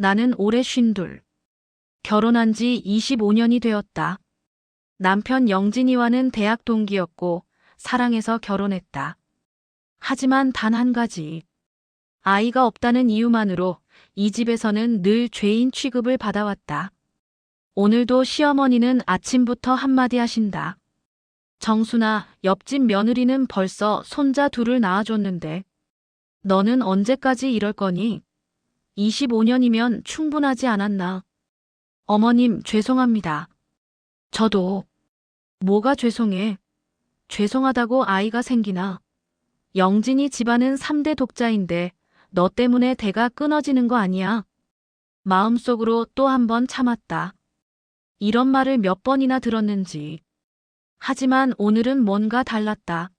나는 올해 52. 결혼한 지 25년이 되었다. 남편 영진이와는 대학 동기였고 사랑해서 결혼했다. 하지만 단 한 가지. 아이가 없다는 이유만으로 이 집에서는 늘 죄인 취급을 받아왔다. 오늘도 시어머니는 아침부터 한마디 하신다. 정순아, 옆집 며느리는 벌써 손자 둘을 낳아줬는데 너는 언제까지 이럴 거니? 25년이면 충분하지 않았나? 어머님, 죄송합니다. 저도. 뭐가 죄송해? 죄송하다고 아이가 생기나? 영진이 집안은 3대 독자인데 너 때문에 대가 끊어지는 거 아니야? 마음속으로 또 한 번 참았다. 이런 말을 몇 번이나 들었는지. 하지만 오늘은 뭔가 달랐다.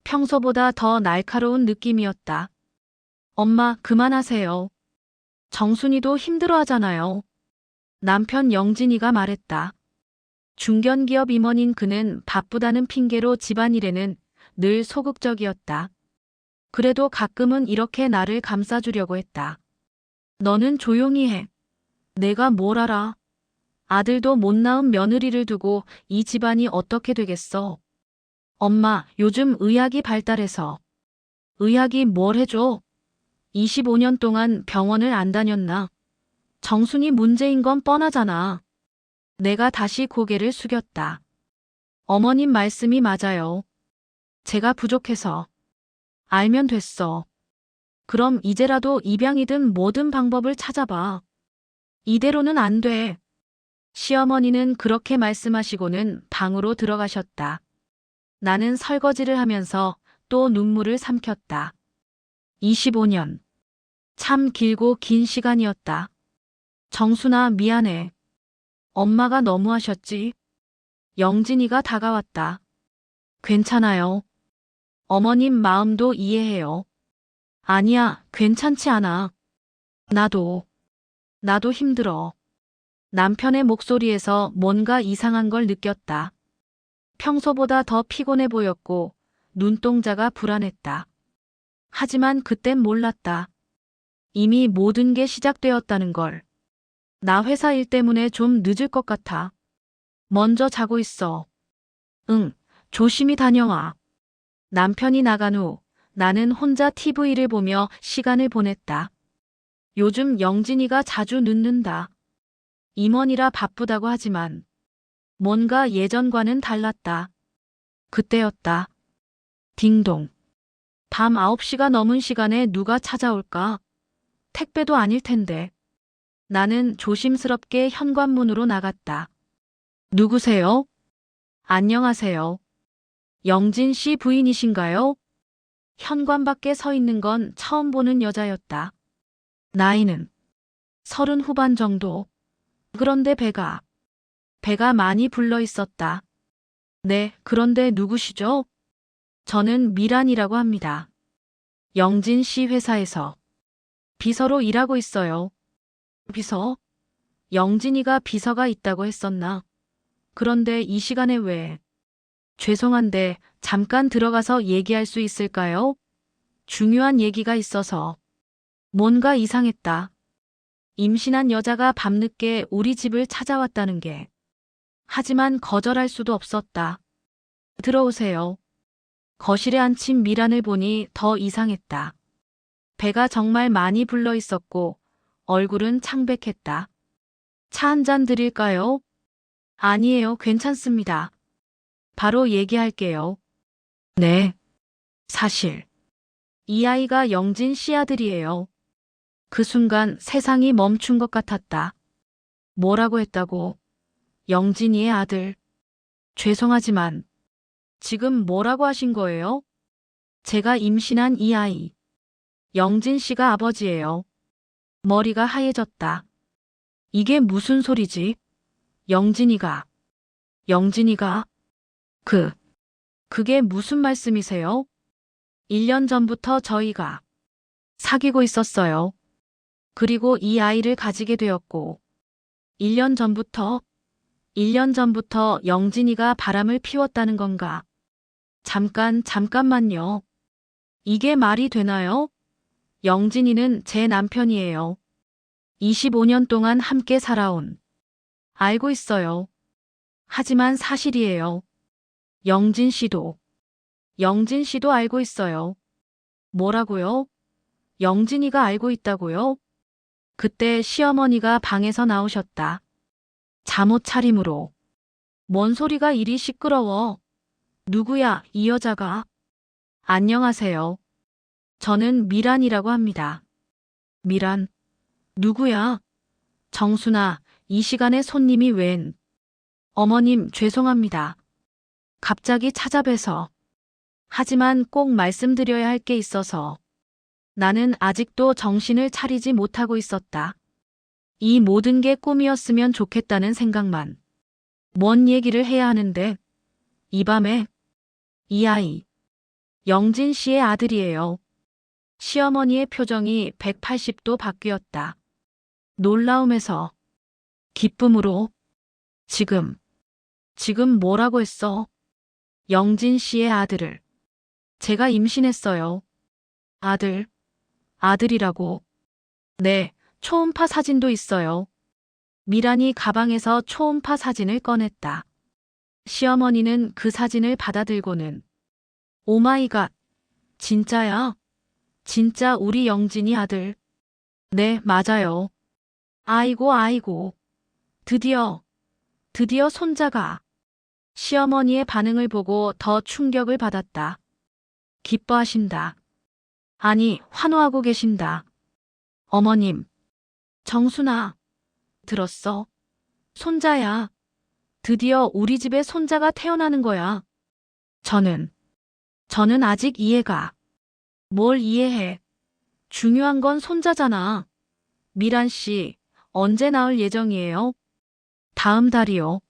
평소보다 더 날카로운 느낌이었다. 엄마, 그만하세요. 정순이도 힘들어하잖아요. 남편 영진이가 말했다. 중견기업 임원인 그는 바쁘다는 핑계로 집안일에는 늘 소극적이었다. 그래도 가끔은 이렇게 나를 감싸주려고 했다. 너는 조용히 해. 내가 뭘 알아. 아들도 못 낳은 며느리를 두고 이 집안이 어떻게 되겠어. 엄마, 요즘 의학이 발달해서. 의학이 뭘 해줘? 25년 동안 병원을 안 다녔나? 정순이 문제인 건 뻔하잖아. 내가 다시 고개를 숙였다. 어머님 말씀이 맞아요. 제가 부족해서. 알면 됐어. 그럼 이제라도 입양이든 뭐든 방법을 찾아봐. 이대로는 안 돼. 시어머니는 그렇게 말씀하시고는 방으로 들어가셨다. 나는 설거지를 하면서 또 눈물을 삼켰다. 25년. 참 길고 긴 시간이었다. 정순아, 미안해. 엄마가 너무하셨지? 영진이가 다가왔다. 괜찮아요. 어머님 마음도 이해해요. 아니야, 괜찮지 않아. 나도 힘들어. 남편의 목소리에서 뭔가 이상한 걸 느꼈다. 평소보다 더 피곤해 보였고 눈동자가 불안했다. 하지만 그땐 몰랐다. 이미 모든 게 시작되었다는 걸. 나 회사 일 때문에 좀 늦을 것 같아. 먼저 자고 있어. 응, 조심히 다녀와. 남편이 나간 후 나는 혼자 TV를 보며 시간을 보냈다. 요즘 영진이가 자주 늦는다. 임원이라 바쁘다고 하지만 뭔가 예전과는 달랐다. 그때였다. 딩동. 밤 9시가 넘은 시간에 누가 찾아올까? 택배도 아닐 텐데. 나는 조심스럽게 현관문으로 나갔다. 누구세요? 안녕하세요. 영진 씨 부인이신가요? 현관 밖에 서 있는 건 처음 보는 여자였다. 나이는 30 후반 정도. 그런데 배가 많이 불러 있었다. 네, 그런데 누구시죠? 저는 미란이라고 합니다. 영진 씨 회사에서 비서로 일하고 있어요. 비서? 영진이가 비서가 있다고 했었나? 그런데 이 시간에 왜? 죄송한데 잠깐 들어가서 얘기할 수 있을까요? 중요한 얘기가 있어서. 뭔가 이상했다. 임신한 여자가 밤늦게 우리 집을 찾아왔다는 게. 하지만 거절할 수도 없었다. 들어오세요. 거실에 앉힌 미란을 보니 더 이상했다. 배가 정말 많이 불러 있었고 얼굴은 창백했다. 차 한 잔 드릴까요? 아니에요, 괜찮습니다. 바로 얘기할게요. 네. 사실 이 아이가 영진 씨 아들이에요. 그 순간 세상이 멈춘 것 같았다. 뭐라고 했다고? 영진이의 아들. 죄송하지만 지금 뭐라고 하신 거예요? 제가 임신한 이 아이. 영진 씨가 아버지예요. 머리가 하얘졌다. 이게 무슨 소리지? 영진이가. 그게 무슨 말씀이세요? 1년 전부터 저희가 사귀고 있었어요. 그리고 이 아이를 가지게 되었고 1년 전부터 영진이가 바람을 피웠다는 건가? 잠깐만요. 이게 말이 되나요? 영진이는 제 남편이에요. 25년 동안 함께 살아온. 알고 있어요. 하지만 사실이에요. 영진 씨도. 영진 씨도 알고 있어요. 뭐라고요? 영진이가 알고 있다고요? 그때 시어머니가 방에서 나오셨다. 잠옷 차림으로. 뭔 소리가 이리 시끄러워. 누구야, 이 여자가? 안녕하세요. 저는 미란이라고 합니다. 미란? 누구야? 정순아, 이 시간에 손님이 웬? 어머님, 죄송합니다. 갑자기 찾아뵈서. 하지만 꼭 말씀드려야 할 게 있어서. 나는 아직도 정신을 차리지 못하고 있었다. 이 모든 게 꿈이었으면 좋겠다는 생각만. 뭔 얘기를 해야 하는데? 이 밤에? 이 아이. 영진 씨의 아들이에요. 시어머니의 표정이 180도 바뀌었다. 놀라움에서 기쁨으로. 지금 뭐라고 했어? 영진 씨의 아들을. 제가 임신했어요. 아들이라고. 네, 초음파 사진도 있어요. 미란이 가방에서 초음파 사진을 꺼냈다. 시어머니는 그 사진을 받아들고는 오마이갓, 진짜야? 진짜 우리 영진이 아들. 네, 맞아요. 아이고. 드디어 손자가. 시어머니의 반응을 보고 더 충격을 받았다. 기뻐하신다. 아니, 환호하고 계신다. 어머님, 정순아, 들었어? 손자야. 드디어 우리 집에 손자가 태어나는 거야. 저는 아직 이해가. 뭘 이해해? 중요한 건 손자잖아. 미란 씨, 언제 나올 예정이에요? 다음 달이요.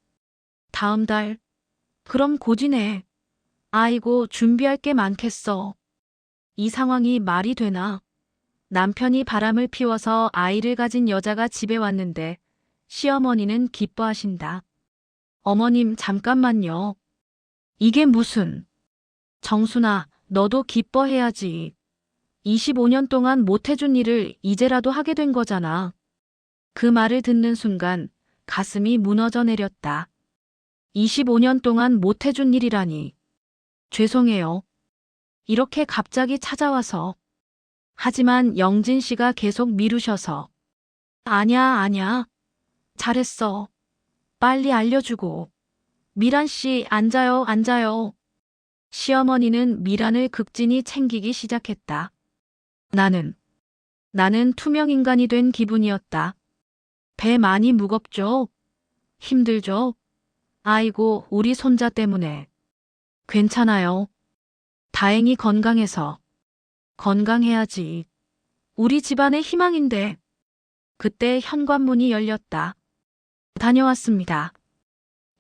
다음 달? 그럼 고지네. 아이고, 준비할 게 많겠어. 이 상황이 말이 되나? 남편이 바람을 피워서 아이를 가진 여자가 집에 왔는데 시어머니는 기뻐하신다. 어머님, 잠깐만요. 이게 무슨. 정순아, 너도 기뻐해야지. 25년 동안 못해준 일을 이제라도 하게 된 거잖아. 그 말을 듣는 순간 가슴이 무너져 내렸다. 25년 동안 못해준 일이라니. 죄송해요. 이렇게 갑자기 찾아와서. 하지만 영진 씨가 계속 미루셔서. 아냐. 잘했어. 빨리 알려주고. 미란 씨, 앉아요. 시어머니는 미란을 극진히 챙기기 시작했다. 나는 투명인간이 된 기분이었다. 배 많이 무겁죠? 힘들죠? 아이고, 우리 손자 때문에. 괜찮아요. 다행히 건강해서. 건강해야지. 우리 집안의 희망인데. 그때 현관문이 열렸다. 다녀왔습니다.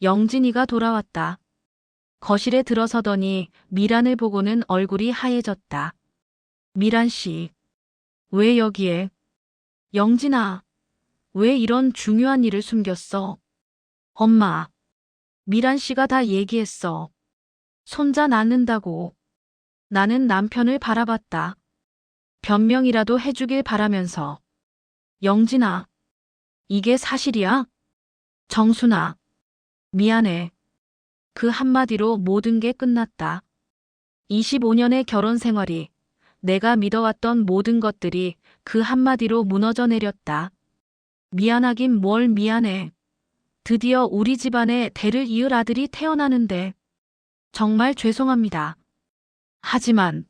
영진이가 돌아왔다. 거실에 들어서더니 미란을 보고는 얼굴이 하얘졌다. 미란 씨, 왜 여기에? 영진아, 왜 이런 중요한 일을 숨겼어? 엄마, 미란 씨가 다 얘기했어. 손자 낳는다고. 나는 남편을 바라봤다. 변명이라도 해주길 바라면서. 영진아, 이게 사실이야? 정순아, 미안해. 그 한마디로 모든 게 끝났다. 25년의 결혼 생활이, 내가 믿어왔던 모든 것들이 그 한마디로 무너져 내렸다. 미안하긴 뭘 미안해. 드디어 우리 집안에 대를 이을 아들이 태어나는데. 정말 죄송합니다. 하지만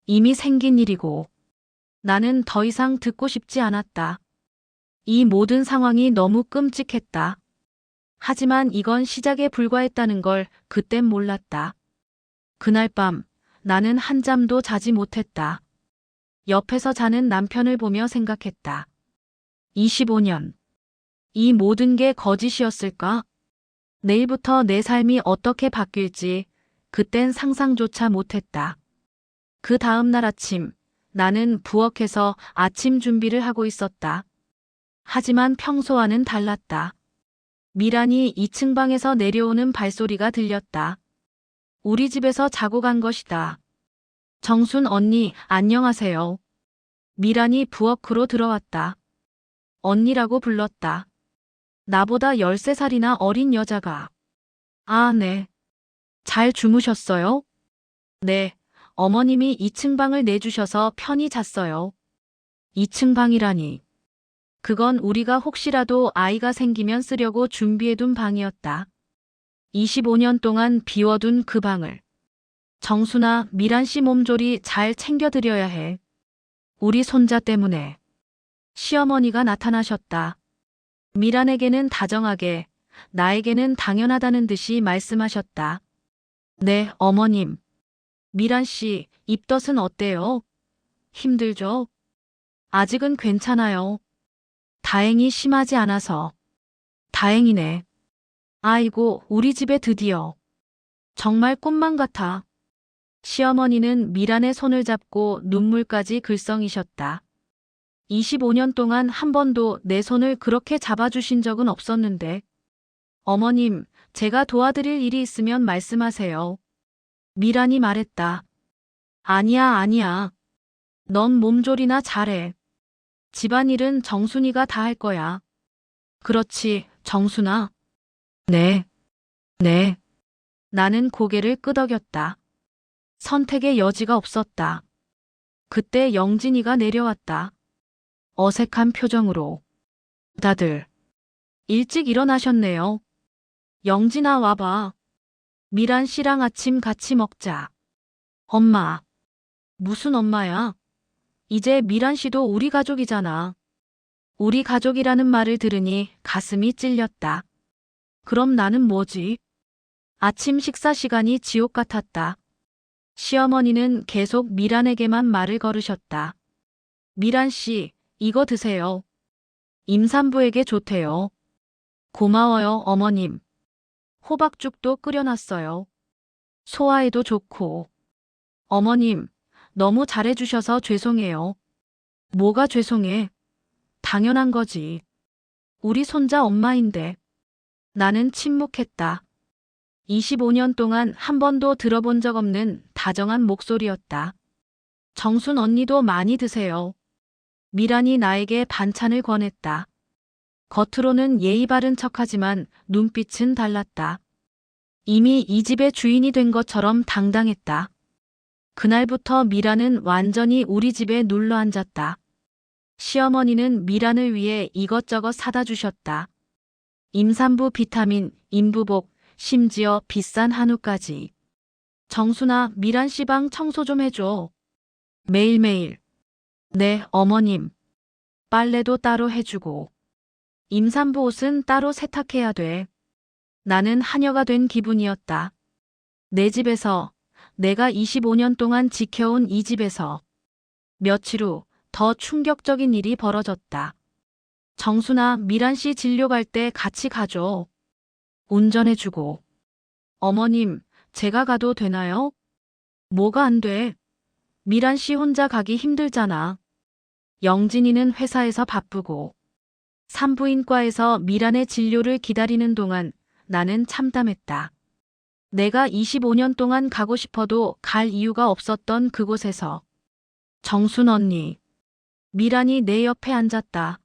이미 생긴 일이고 나는 더 이상 듣고 싶지 않았다. 이 모든 상황이 너무 끔찍했다. 하지만 이건 시작에 불과했다는 걸 그땐 몰랐다. 그날 밤 나는 한잠도 자지 못했다. 옆에서 자는 남편을 보며 생각했다. 25년. 이 모든 게 거짓이었을까? 내일부터 내 삶이 어떻게 바뀔지 그땐 상상조차 못했다. 그 다음 날 아침, 나는 부엌에서 아침 준비를 하고 있었다. 하지만 평소와는 달랐다. 미란이 2층 방에서 내려오는 발소리가 들렸다. 우리 집에서 자고 간 것이다. 정순 언니, 안녕하세요. 미란이 부엌으로 들어왔다. 언니라고 불렀다. 나보다 13살이나 어린 여자가. 아, 네. 잘 주무셨어요? 네. 어머님이 2층 방을 내주셔서 편히 잤어요. 2층 방이라니. 그건 우리가 혹시라도 아이가 생기면 쓰려고 준비해둔 방이었다. 25년 동안 비워둔 그 방을. 정수나 미란 씨 몸조리 잘 챙겨드려야 해. 우리 손자 때문에. 시어머니가 나타나셨다. 미란에게는 다정하게, 나에게는 당연하다는 듯이 말씀하셨다. 네, 어머님. 미란 씨, 입덧은 어때요? 힘들죠? 아직은 괜찮아요. 다행히 심하지 않아서. 다행이네. 아이고, 우리 집에 드디어. 정말 꿈만 같아. 시어머니는 미란의 손을 잡고 눈물까지 글썽이셨다. 25년 동안 한 번도 내 손을 그렇게 잡아주신 적은 없었는데. 어머님, 제가 도와드릴 일이 있으면 말씀하세요. 미란이 말했다. 아니야, 아니야. 넌 몸조리나 잘해. 집안일은 정순이가 다 할 거야. 그렇지, 정순아. 네, 네. 나는 고개를 끄덕였다. 선택의 여지가 없었다. 그때 영진이가 내려왔다. 어색한 표정으로. 다들 일찍 일어나셨네요. 영진아, 와봐. 미란 씨랑 아침 같이 먹자. 엄마. 무슨 엄마야? 이제 미란 씨도 우리 가족이잖아. 우리 가족이라는 말을 들으니 가슴이 찔렸다. 그럼 나는 뭐지? 아침 식사 시간이 지옥 같았다. 시어머니는 계속 미란에게만 말을 걸으셨다. 미란 씨, 이거 드세요. 임산부에게 좋대요. 고마워요, 어머님. 호박죽도 끓여놨어요. 소화에도 좋고. 어머님, 너무 잘해주셔서 죄송해요. 뭐가 죄송해? 당연한 거지. 우리 손자 엄마인데. 나는 침묵했다. 25년 동안 한 번도 들어본 적 없는 다정한 목소리였다. 정순 언니도 많이 드세요. 미란이 나에게 반찬을 권했다. 겉으로는 예의 바른 척하지만 눈빛은 달랐다. 이미 이 집의 주인이 된 것처럼 당당했다. 그날부터 미란은 완전히 우리 집에 눌러 앉았다. 시어머니는 미란을 위해 이것저것 사다 주셨다. 임산부 비타민, 임부복, 심지어 비싼 한우까지. 정순아, 미란 씨 방 청소 좀 해줘. 매일매일. 네, 어머님. 빨래도 따로 해주고. 임산부 옷은 따로 세탁해야 돼. 나는 하녀가 된 기분이었다. 내 집에서, 내가 25년 동안 지켜온 이 집에서. 며칠 후 더 충격적인 일이 벌어졌다. 정순아, 미란 씨 진료 갈 때 같이 가줘. 운전해주고. 어머님, 제가 가도 되나요? 뭐가 안 돼? 미란 씨 혼자 가기 힘들잖아. 영진이는 회사에서 바쁘고. 산부인과에서 미란의 진료를 기다리는 동안 나는 참담했다. 내가 25년 동안 가고 싶어도 갈 이유가 없었던 그곳에서. 정순 언니. 미란이 내 옆에 앉았다.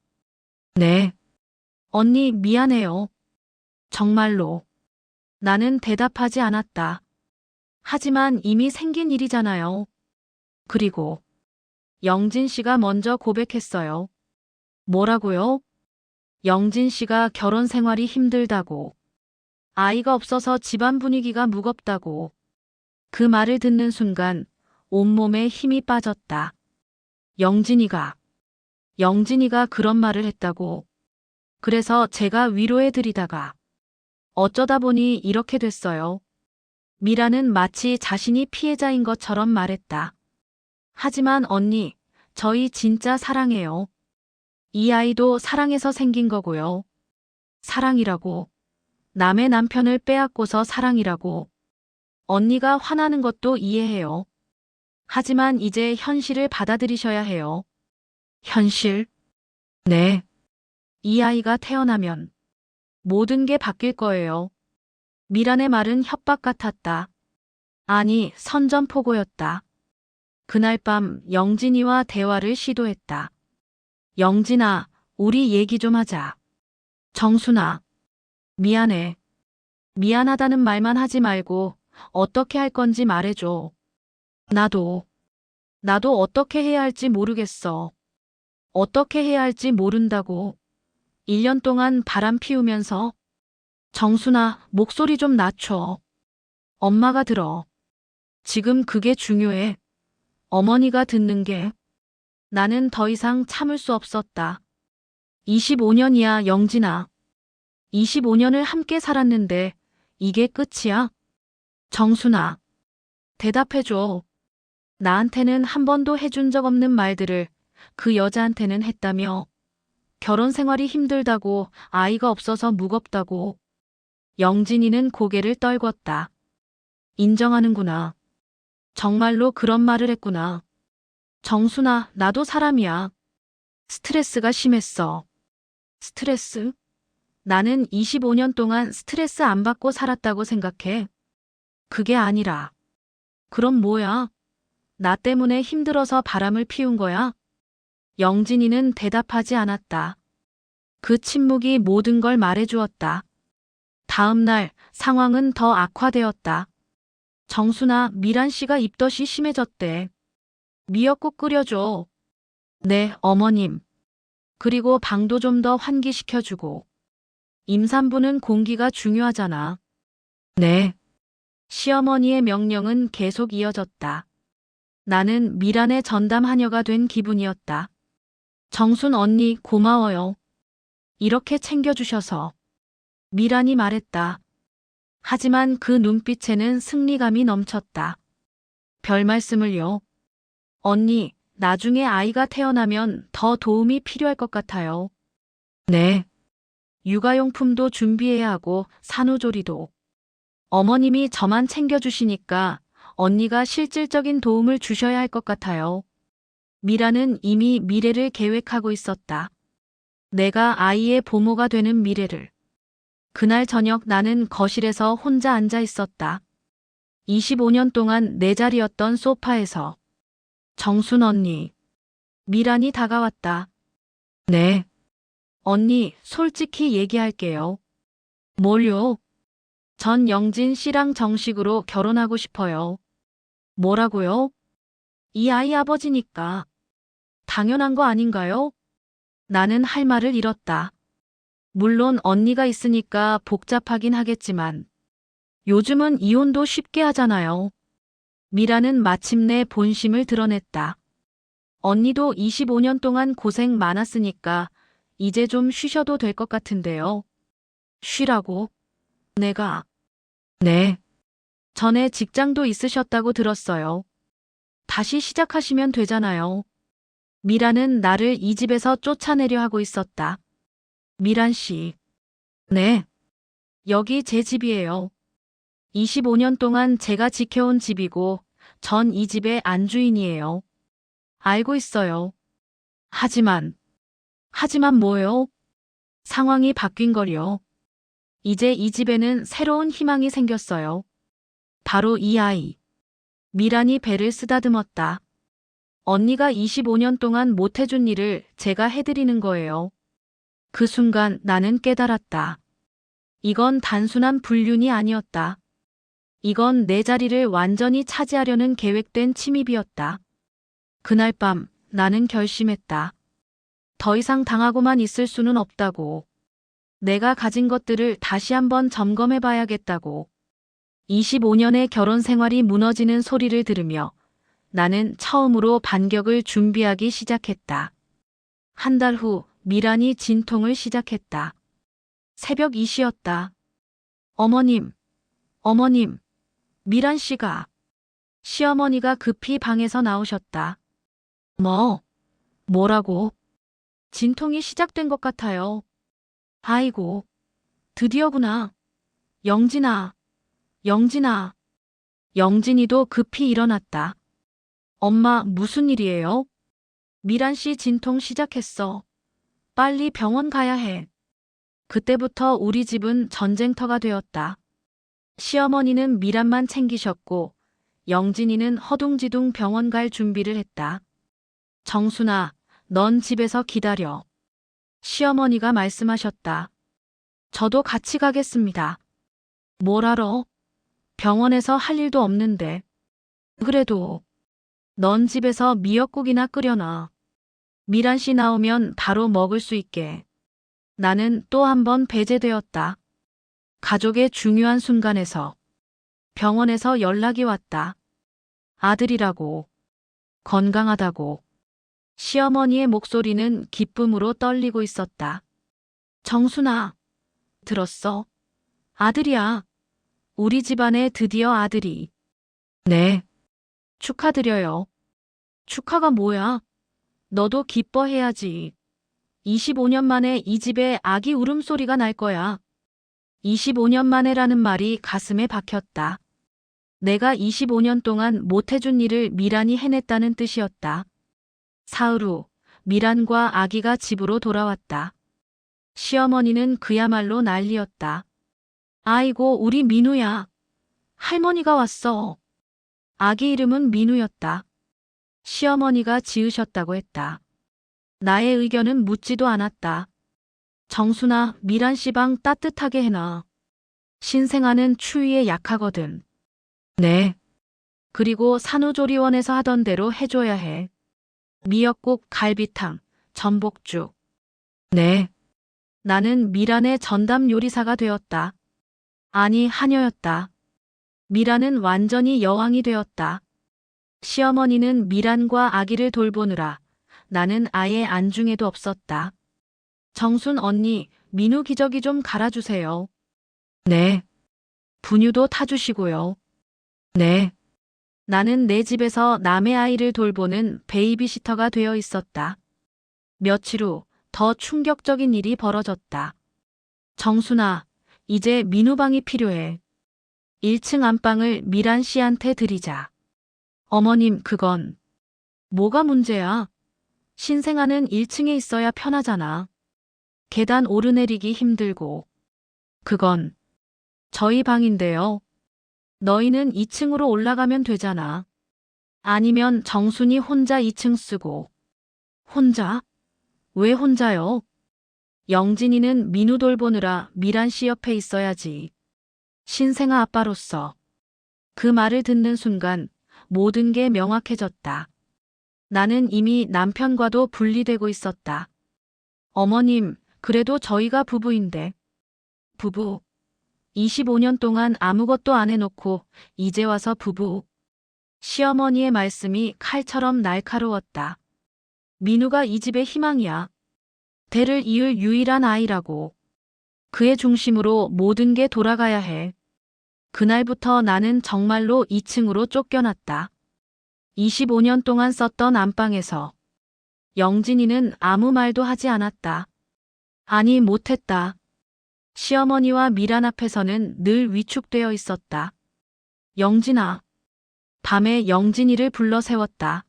네. 언니, 미안해요. 정말로. 나는 대답하지 않았다. 하지만 이미 생긴 일이잖아요. 그리고 영진 씨가 먼저 고백했어요. 뭐라고요? 영진 씨가 결혼 생활이 힘들다고. 아이가 없어서 집안 분위기가 무겁다고. 그 말을 듣는 순간 온몸에 힘이 빠졌다. 영진이가 그런 말을 했다고. 그래서 제가 위로해드리다가 어쩌다 보니 이렇게 됐어요. 미라는 마치 자신이 피해자인 것처럼 말했다. 하지만 언니, 저희 진짜 사랑해요. 이 아이도 사랑해서 생긴 거고요. 사랑이라고. 남의 남편을 빼앗고서 사랑이라고. 언니가 화나는 것도 이해해요. 하지만 이제 현실을 받아들이셔야 해요. 현실? 네. 이 아이가 태어나면 모든 게 바뀔 거예요. 미란의 말은 협박 같았다. 아니, 선전포고였다. 그날 밤 영진이와 대화를 시도했다. 영진아, 우리 얘기 좀 하자. 정순아, 미안해. 미안하다는 말만 하지 말고 어떻게 할 건지 말해줘. 나도 어떻게 해야 할지 모르겠어. 어떻게 해야 할지 모른다고. 1년 동안 바람 피우면서. 정순아, 목소리 좀 낮춰. 엄마가 들어. 지금 그게 중요해. 어머니가 듣는 게. 나는 더 이상 참을 수 없었다. 25년이야, 영진아. 25년을 함께 살았는데 이게 끝이야? 정순아, 대답해줘. 나한테는 한 번도 해준 적 없는 말들을 그 여자한테는 했다며. 결혼 생활이 힘들다고, 아이가 없어서 무겁다고. 영진이는 고개를 떨궜다. 인정하는구나. 정말로 그런 말을 했구나. 정순아, 나도 사람이야. 스트레스가 심했어. 스트레스? 나는 25년 동안 스트레스 안 받고 살았다고 생각해. 그게 아니라. 그럼 뭐야? 나 때문에 힘들어서 바람을 피운 거야? 영진이는 대답하지 않았다. 그 침묵이 모든 걸 말해주었다. 다음 날 상황은 더 악화되었다. 정순아, 미란 씨가 입덧이 심해졌대. 미역국 끓여줘. 네, 어머님. 그리고 방도 좀 더 환기시켜주고. 임산부는 공기가 중요하잖아. 네. 시어머니의 명령은 계속 이어졌다. 나는 미란의 전담하녀가 된 기분이었다. 정순 언니 고마워요. 이렇게 챙겨주셔서. 미란이 말했다. 하지만 그 눈빛에는 승리감이 넘쳤다. 별 말씀을요. 언니, 나중에 아이가 태어나면 더 도움이 필요할 것 같아요. 네. 육아용품도 준비해야 하고 산후조리도. 어머님이 저만 챙겨주시니까 언니가 실질적인 도움을 주셔야 할 것 같아요. 미라는 이미 미래를 계획하고 있었다. 내가 아이의 보모가 되는 미래를. 그날 저녁 나는 거실에서 혼자 앉아 있었다. 25년 동안 내 자리였던 소파에서. 정순 언니. 미란이 다가왔다. 네. 언니, 솔직히 얘기할게요. 뭘요? 전 영진 씨랑 정식으로 결혼하고 싶어요. 뭐라고요? 이 아이 아버지니까. 당연한 거 아닌가요? 나는 할 말을 잃었다. 물론 언니가 있으니까 복잡하긴 하겠지만 요즘은 이혼도 쉽게 하잖아요. 미라는 마침내 본심을 드러냈다. 언니도 25년 동안 고생 많았으니까 이제 좀 쉬셔도 될 것 같은데요. 쉬라고? 내가. 네. 전에 직장도 있으셨다고 들었어요. 다시 시작하시면 되잖아요. 미라는 나를 이 집에서 쫓아내려 하고 있었다. 미란 씨. 네. 여기 제 집이에요. 25년 동안 제가 지켜온 집이고 전 이 집의 안주인이에요. 알고 있어요. 하지만 뭐요? 상황이 바뀐 걸요. 이제 이 집에는 새로운 희망이 생겼어요. 바로 이 아이. 미란이 배를 쓰다듬었다. 언니가 25년 동안 못해준 일을 제가 해드리는 거예요. 그 순간 나는 깨달았다. 이건 단순한 불륜이 아니었다. 이건 내 자리를 완전히 차지하려는 계획된 침입이었다. 그날 밤 나는 결심했다. 더 이상 당하고만 있을 수는 없다고. 내가 가진 것들을 다시 한번 점검해 봐야겠다고. 25년의 결혼 생활이 무너지는 소리를 들으며 나는 처음으로 반격을 준비하기 시작했다. 한 달 후 미란이 진통을 시작했다. 새벽 2시였다. 어머님, 미란 씨가. 시어머니가 급히 방에서 나오셨다. 뭐라고? 진통이 시작된 것 같아요. 아이고, 드디어구나. 영진아. 영진이도 급히 일어났다. 엄마, 무슨 일이에요? 미란 씨 진통 시작했어. 빨리 병원 가야 해. 그때부터 우리 집은 전쟁터가 되었다. 시어머니는 미란만 챙기셨고 영진이는 허둥지둥 병원 갈 준비를 했다. 정순아, 넌 집에서 기다려. 시어머니가 말씀하셨다. 저도 같이 가겠습니다. 뭘 알아? 병원에서 할 일도 없는데. 그래도 넌 집에서 미역국이나 끓여놔. 미란 씨 나오면 바로 먹을 수 있게. 나는 또 한 번 배제되었다. 가족의 중요한 순간에서 병원에서 연락이 왔다. 아들이라고. 건강하다고. 시어머니의 목소리는 기쁨으로 떨리고 있었다. 정순아, 들었어? 아들이야. 우리 집안에 드디어 아들이. 네. 축하드려요. 축하가 뭐야? 너도 기뻐해야지. 25년 만에 이 집에 아기 울음소리가 날 거야. 25년 만에라는 말이 가슴에 박혔다. 내가 25년 동안 못해준 일을 미란이 해냈다는 뜻이었다. 사흘 후 미란과 아기가 집으로 돌아왔다. 시어머니는 그야말로 난리였다. 아이고, 우리 민우야. 할머니가 왔어. 아기 이름은 민우였다. 시어머니가 지으셨다고 했다. 나의 의견은 묻지도 않았다. 정순아, 미란 씨 방 따뜻하게 해놔. 신생아는 추위에 약하거든. 네. 그리고 산후조리원에서 하던 대로 해줘야 해. 미역국, 갈비탕, 전복죽. 네. 나는 미란의 전담 요리사가 되었다. 아니, 하녀였다. 미란은 완전히 여왕이 되었다. 시어머니는 미란과 아기를 돌보느라 나는 아예 안중에도 없었다. 정순 언니, 민우 기저귀 좀 갈아주세요. 네. 분유도 타주시고요. 네. 나는 내 집에서 남의 아이를 돌보는 베이비시터가 되어 있었다. 며칠 후 더 충격적인 일이 벌어졌다. 정순아, 이제 민우 방이 필요해. 1층 안방을 미란 씨한테 드리자. 어머님, 그건. 뭐가 문제야? 신생아는 1층에 있어야 편하잖아. 계단 오르내리기 힘들고. 그건 저희 방인데요. 너희는 2층으로 올라가면 되잖아. 아니면 정순이 혼자 2층 쓰고. 혼자? 왜 혼자요? 영진이는 민우 돌보느라 미란 씨 옆에 있어야지. 신생아 아빠로서. 그 말을 듣는 순간 모든 게 명확해졌다. 나는 이미 남편과도 분리되고 있었다. 어머님, 그래도 저희가 부부인데. 부부. 25년 동안 아무것도 안 해놓고 이제 와서 부부. 시어머니의 말씀이 칼처럼 날카로웠다. 민우가 이 집의 희망이야. 대를 이을 유일한 아이라고. 그의 중심으로 모든 게 돌아가야 해. 그날부터 나는 정말로 2층으로 쫓겨났다. 25년 동안 썼던 안방에서. 영진이는 아무 말도 하지 않았다. 아니, 못했다. 시어머니와 미란 앞에서는 늘 위축되어 있었다. 영진아. 밤에 영진이를 불러 세웠다.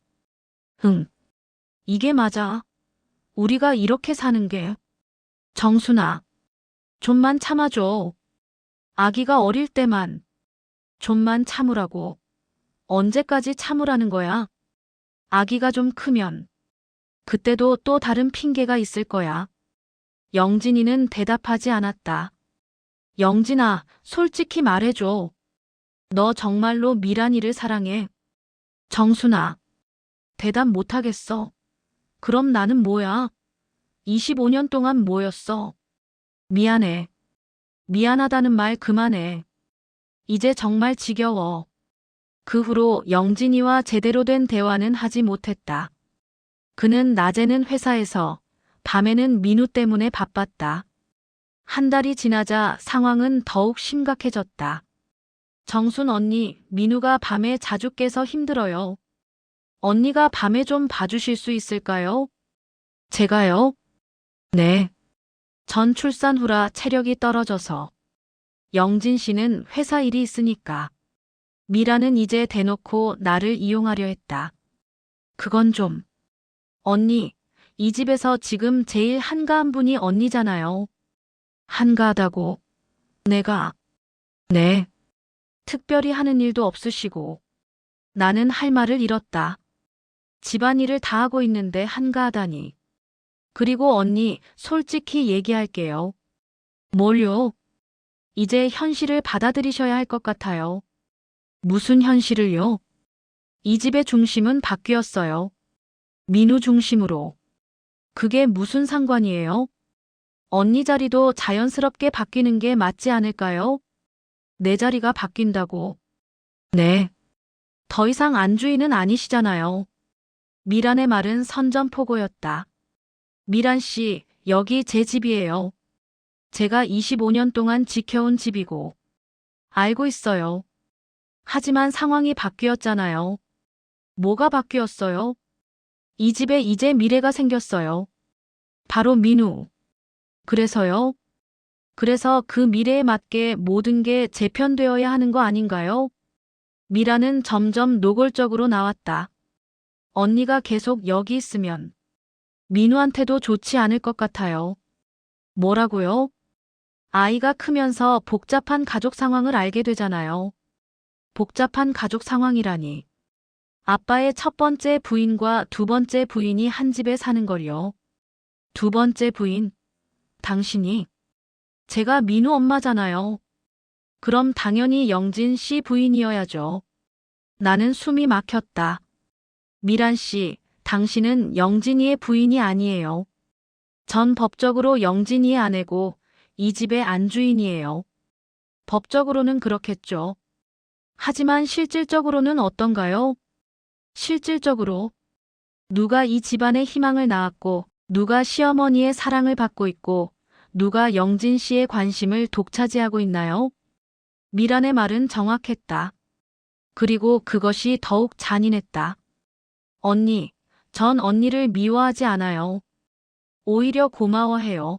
응. 이게 맞아. 우리가 이렇게 사는 게. 정순아. 좀만 참아줘. 아기가 어릴 때만. 좀만 참으라고. 언제까지 참으라는 거야? 아기가 좀 크면. 그때도 또 다른 핑계가 있을 거야. 영진이는 대답하지 않았다. 영진아, 솔직히 말해줘. 너 정말로 미란이를 사랑해? 정순아. 대답 못하겠어. 그럼 나는 뭐야? 25년 동안 뭐였어? 미안해. 미안하다는 말 그만해. 이제 정말 지겨워. 그 후로 영진이와 제대로 된 대화는 하지 못했다. 그는 낮에는 회사에서, 밤에는 민우 때문에 바빴다. 한 달이 지나자 상황은 더욱 심각해졌다. 정순 언니, 민우가 밤에 자주 깨서 힘들어요. 언니가 밤에 좀 봐주실 수 있을까요? 제가요? 네. 전 출산 후라 체력이 떨어져서. 영진 씨는 회사 일이 있으니까. 미라는 이제 대놓고 나를 이용하려 했다. 그건 좀. 언니, 이 집에서 지금 제일 한가한 분이 언니잖아요. 한가하다고. 내가. 네. 특별히 하는 일도 없으시고. 나는 할 말을 잃었다. 집안일을 다 하고 있는데 한가하다니. 그리고 언니, 솔직히 얘기할게요. 뭘요? 이제 현실을 받아들이셔야 할 것 같아요. 무슨 현실을요? 이 집의 중심은 바뀌었어요. 민우 중심으로. 그게 무슨 상관이에요? 언니 자리도 자연스럽게 바뀌는 게 맞지 않을까요? 내 자리가 바뀐다고. 네. 더 이상 안주인은 아니시잖아요. 미란의 말은 선전포고였다. 미란 씨, 여기 제 집이에요. 제가 25년 동안 지켜온 집이고. 알고 있어요. 하지만 상황이 바뀌었잖아요. 뭐가 바뀌었어요? 이 집에 이제 미래가 생겼어요. 바로 민우. 그래서요? 그래서 그 미래에 맞게 모든 게 재편되어야 하는 거 아닌가요? 미라는 점점 노골적으로 나왔다. 언니가 계속 여기 있으면 민우한테도 좋지 않을 것 같아요. 뭐라고요? 아이가 크면서 복잡한 가족 상황을 알게 되잖아요. 복잡한 가족 상황이라니. 아빠의 첫 번째 부인과 두 번째 부인이 한 집에 사는 걸요. 두 번째 부인? 당신이? 제가 민우 엄마잖아요. 그럼 당연히 영진 씨 부인이어야죠. 나는 숨이 막혔다. 미란 씨, 당신은 영진이의 부인이 아니에요. 전 법적으로 영진이의 아내고 이 집의 안주인이에요. 법적으로는 그렇겠죠. 하지만 실질적으로는 어떤가요? 실질적으로 누가 이 집안의 희망을 낳았고 누가 시어머니의 사랑을 받고 있고 누가 영진 씨의 관심을 독차지하고 있나요? 미란의 말은 정확했다. 그리고 그것이 더욱 잔인했다. 언니, 전 언니를 미워하지 않아요. 오히려 고마워해요.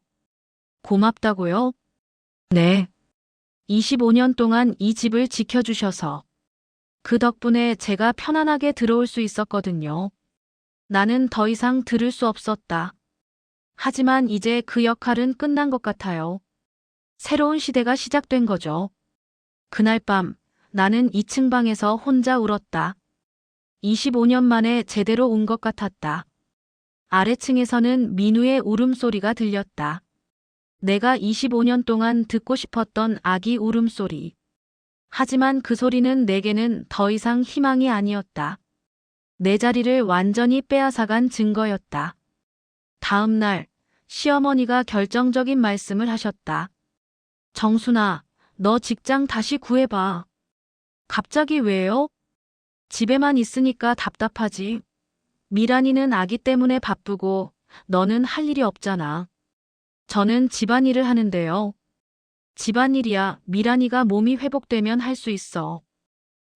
고맙다고요? 네. 25년 동안 이 집을 지켜주셔서 그 덕분에 제가 편안하게 들어올 수 있었거든요. 나는 더 이상 들을 수 없었다. 하지만 이제 그 역할은 끝난 것 같아요. 새로운 시대가 시작된 거죠. 그날 밤 나는 2층 방에서 혼자 울었다. 25년 만에 제대로 운 것 같았다. 아래층에서는 민우의 울음소리가 들렸다. 내가 25년 동안 듣고 싶었던 아기 울음소리. 하지만 그 소리는 내게는 더 이상 희망이 아니었다. 내 자리를 완전히 빼앗아간 증거였다. 다음 날 시어머니가 결정적인 말씀을 하셨다. 정순아, 너 직장 다시 구해봐. 갑자기 왜요? 집에만 있으니까 답답하지. 미란이는 아기 때문에 바쁘고 너는 할 일이 없잖아. 저는 집안일을 하는데요. 집안일이야 미란이가 몸이 회복되면 할 수 있어.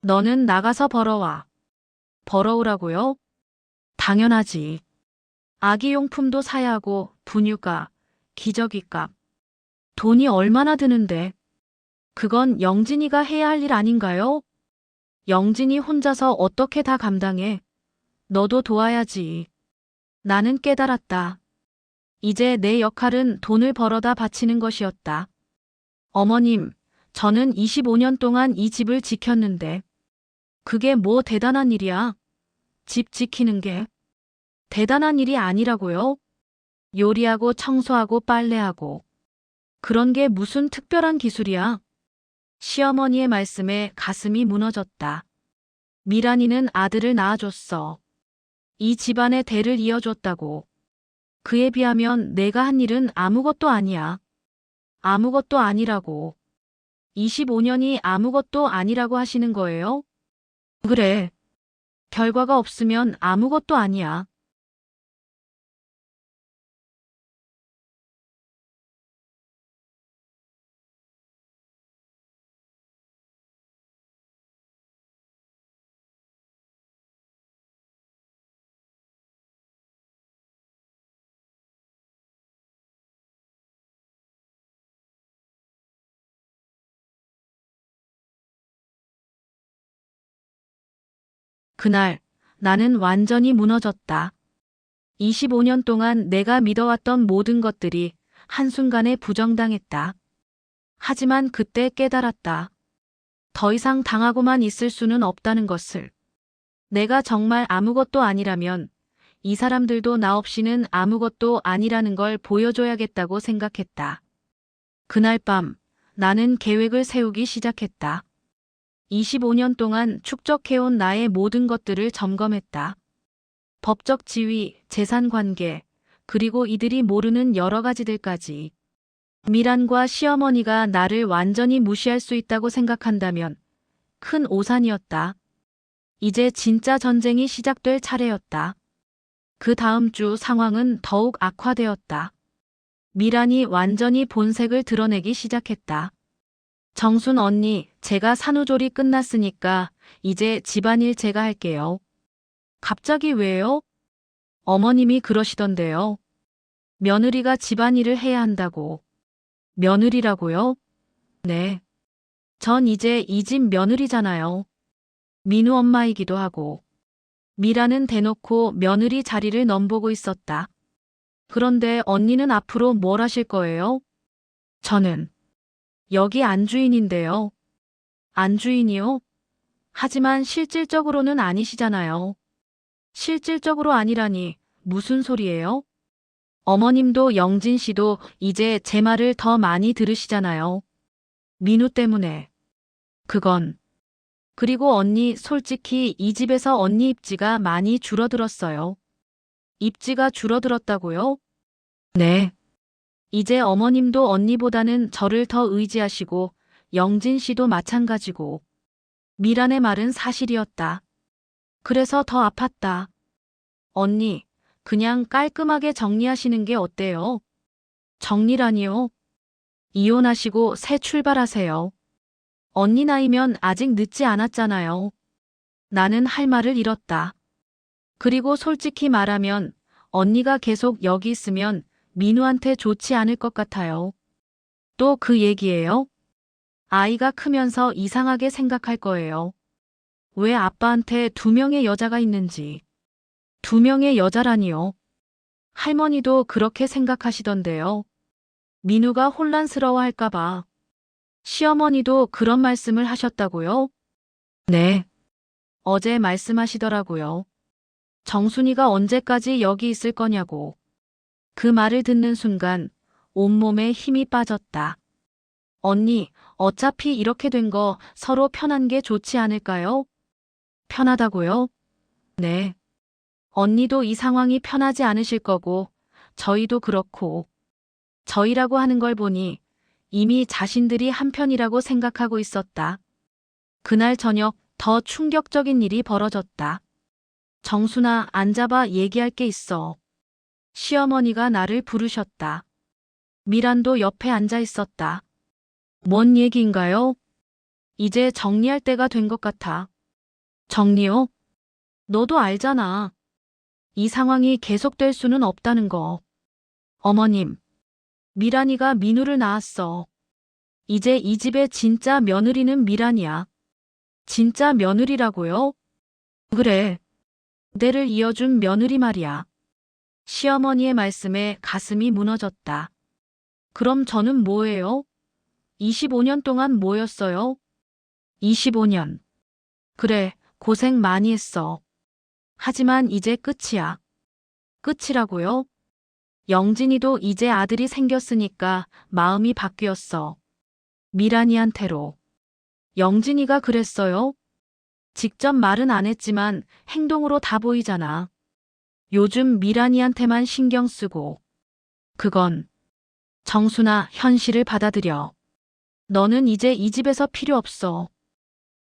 너는 나가서 벌어와. 벌어오라고요? 당연하지. 아기 용품도 사야 하고 분유가, 기저귀값. 돈이 얼마나 드는데. 그건 영진이가 해야 할 일 아닌가요? 영진이 혼자서 어떻게 다 감당해? 너도 도와야지. 나는 깨달았다. 이제 내 역할은 돈을 벌어다 바치는 것이었다. 어머님, 저는 25년 동안 이 집을 지켰는데 그게 뭐 대단한 일이야? 집 지키는 게 대단한 일이 아니라고요? 요리하고 청소하고 빨래하고 그런 게 무슨 특별한 기술이야? 시어머니의 말씀에 가슴이 무너졌다. 미란이는 아들을 낳아줬어. 이 집안의 대를 이어줬다고. 그에 비하면 내가 한 일은 아무것도 아니야. 아무것도 아니라고. 25년이 아무것도 아니라고 하시는 거예요? 그래. 결과가 없으면 아무것도 아니야. 그날 나는 완전히 무너졌다. 25년 동안 내가 믿어왔던 모든 것들이 한순간에 부정당했다. 하지만 그때 깨달았다. 더 이상 당하고만 있을 수는 없다는 것을. 내가 정말 아무것도 아니라면 이 사람들도 나 없이는 아무것도 아니라는 걸 보여줘야겠다고 생각했다. 그날 밤 나는 계획을 세우기 시작했다. 25년 동안 축적해온 나의 모든 것들을 점검했다. 법적 지위, 재산 관계, 그리고 이들이 모르는 여러 가지들까지. 미란과 시어머니가 나를 완전히 무시할 수 있다고 생각한다면 큰 오산이었다. 이제 진짜 전쟁이 시작될 차례였다. 그 다음 주 상황은 더욱 악화되었다. 미란이 완전히 본색을 드러내기 시작했다. 정순 언니, 제가 산후조리 끝났으니까 이제 집안일 제가 할게요. 갑자기 왜요? 어머님이 그러시던데요. 며느리가 집안일을 해야 한다고. 며느리라고요? 네. 전 이제 이 집 며느리잖아요. 민우 엄마이기도 하고. 미라는 대놓고 며느리 자리를 넘보고 있었다. 그런데 언니는 앞으로 뭘 하실 거예요? 저는 여기 안주인인데요. 안주인이요? 하지만 실질적으로는 아니시잖아요. 실질적으로 아니라니 무슨 소리예요? 어머님도 영진 씨도 이제 제 말을 더 많이 들으시잖아요. 민우 때문에. 그건. 그리고 언니 솔직히 이 집에서 언니 입지가 많이 줄어들었어요. 입지가 줄어들었다고요? 네. 이제 어머님도 언니보다는 저를 더 의지하시고 영진 씨도 마찬가지고. 미란의 말은 사실이었다. 그래서 더 아팠다. 언니, 그냥 깔끔하게 정리하시는 게 어때요? 정리라니요? 이혼하시고 새 출발하세요. 언니 나이면 아직 늦지 않았잖아요. 나는 할 말을 잃었다. 그리고 솔직히 말하면 언니가 계속 여기 있으면 민우한테 좋지 않을 것 같아요. 또 그 얘기예요? 아이가 크면서 이상하게 생각할 거예요. 왜 아빠한테 2명의 여자가 있는지. 2명의 여자라니요. 할머니도 그렇게 생각하시던데요. 민우가 혼란스러워할까봐. 시어머니도 그런 말씀을 하셨다고요? 네. 어제 말씀하시더라고요. 정순이가 언제까지 여기 있을 거냐고. 그 말을 듣는 순간 온몸에 힘이 빠졌다. 언니, 어차피 이렇게 된 거 서로 편한 게 좋지 않을까요? 편하다고요? 네. 언니도 이 상황이 편하지 않으실 거고, 저희도 그렇고. 저희라고 하는 걸 보니 이미 자신들이 한편이라고 생각하고 있었다. 그날 저녁 더 충격적인 일이 벌어졌다. 정순아, 앉아봐, 얘기할 게 있어. 시어머니가 나를 부르셨다. 미란도 옆에 앉아 있었다. 뭔 얘기인가요? 이제 정리할 때가 된 것 같아. 정리요? 너도 알잖아. 이 상황이 계속될 수는 없다는 거. 어머님, 미란이가 민우를 낳았어. 이제 이 집의 진짜 며느리는 미란이야. 진짜 며느리라고요? 그래. 때를 이어준 며느리 말이야. 시어머니의 말씀에 가슴이 무너졌다. 그럼 저는 뭐예요? 25년 동안 뭐였어요? 25년. 그래, 고생 많이 했어. 하지만 이제 끝이야. 끝이라고요? 영진이도 이제 아들이 생겼으니까 마음이 바뀌었어. 미란이한테로. 영진이가 그랬어요? 직접 말은 안 했지만 행동으로 다 보이잖아. 요즘 미란이한테만 신경 쓰고. 그건 정순아, 현실을 받아들여. 너는 이제 이 집에서 필요 없어.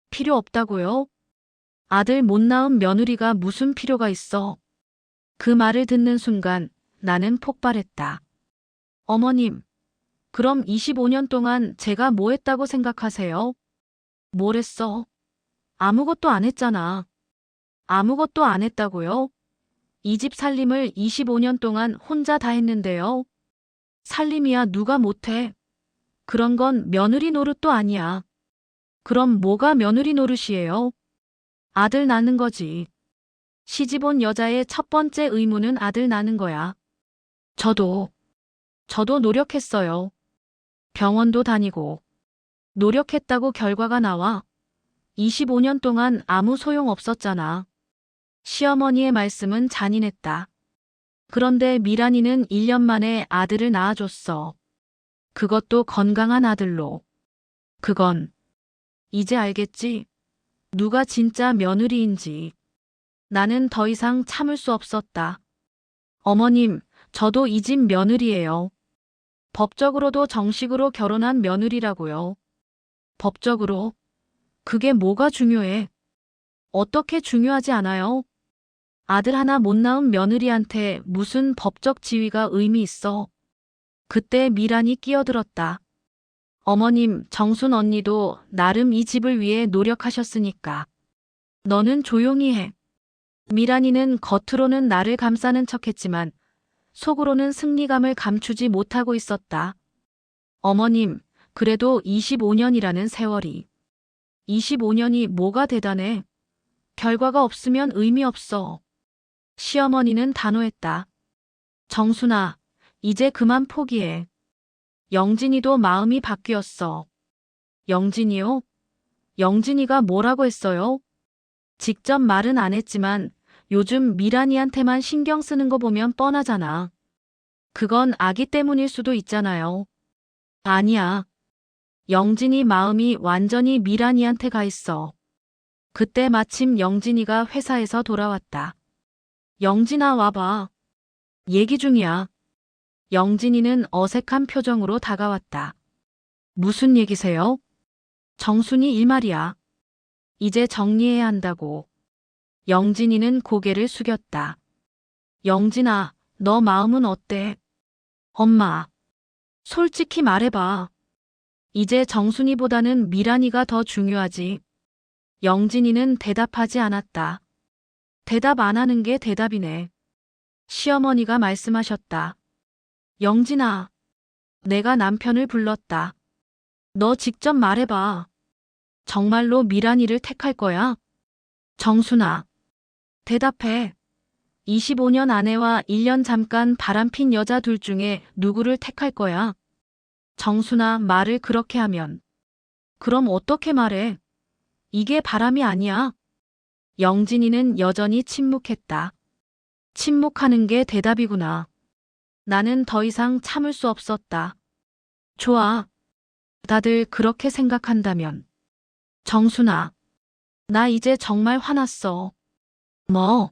필요 없다고요? 아들 못 낳은 며느리가 무슨 필요가 있어? 그 말을 듣는 순간 나는 폭발했다. 어머님, 그럼 25년 동안 제가 뭐 했다고 생각하세요? 뭘 했어? 아무것도 안 했잖아. 아무것도 안 했다고요? 이 집 살림을 25년 동안 혼자 다 했는데요. 살림이야 누가 못해. 그런 건 며느리 노릇도 아니야. 그럼 뭐가 며느리 노릇이에요? 아들 낳는 거지. 시집 온 여자의 첫 번째 의무는 아들 낳는 거야. 저도 노력했어요. 병원도 다니고. 노력했다고 결과가 나와. 25년 동안 아무 소용 없었잖아. 시어머니의 말씀은 잔인했다. 그런데 미란이는 1년 만에 아들을 낳아줬어. 그것도 건강한 아들로. 그건 이제 알겠지? 누가 진짜 며느리인지. 나는 더 이상 참을 수 없었다. 어머님, 저도 이 집 며느리예요. 법적으로도 정식으로 결혼한 며느리라고요. 법적으로? 그게 뭐가 중요해? 어떻게 중요하지 않아요? 아들 하나 못 낳은 며느리한테 무슨 법적 지위가 의미 있어? 그때 미란이 끼어들었다. 어머님, 정순 언니도 나름 이 집을 위해 노력하셨으니까. 너는 조용히 해. 미란이는 겉으로는 나를 감싸는 척했지만 속으로는 승리감을 감추지 못하고 있었다. 어머님, 그래도 25년이라는 세월이. 25년이 뭐가 대단해? 결과가 없으면 의미 없어. 시어머니는 단호했다. 정순아, 이제 그만 포기해. 영진이도 마음이 바뀌었어. 영진이요? 영진이가 뭐라고 했어요? 직접 말은 안 했지만 요즘 미란이한테만 신경 쓰는 거 보면 뻔하잖아. 그건 아기 때문일 수도 있잖아요. 아니야. 영진이 마음이 완전히 미란이한테 가 있어. 그때 마침 영진이가 회사에서 돌아왔다. 영진아, 와봐. 얘기 중이야. 영진이는 어색한 표정으로 다가왔다. 무슨 얘기세요? 정순이 일 말이야. 이제 정리해야 한다고. 영진이는 고개를 숙였다. 영진아, 너 마음은 어때? 엄마, 솔직히 말해봐. 이제 정순이보다는 미란이가 더 중요하지. 영진이는 대답하지 않았다. 대답 안 하는 게 대답이네. 시어머니가 말씀하셨다. 영진아, 내가 남편을 불렀다. 너 직접 말해봐. 정말로 미란이를 택할 거야? 정순아, 대답해. 25년 아내와 1년 잠깐 바람핀 여자 둘 중에 누구를 택할 거야? 정순아, 말을 그렇게 하면. 그럼 어떻게 말해? 이게 바람이 아니야. 영진이는 여전히 침묵했다. 침묵하는 게 대답이구나. 나는 더 이상 참을 수 없었다. 좋아. 다들 그렇게 생각한다면. 정순아, 나 이제 정말 화났어. 뭐?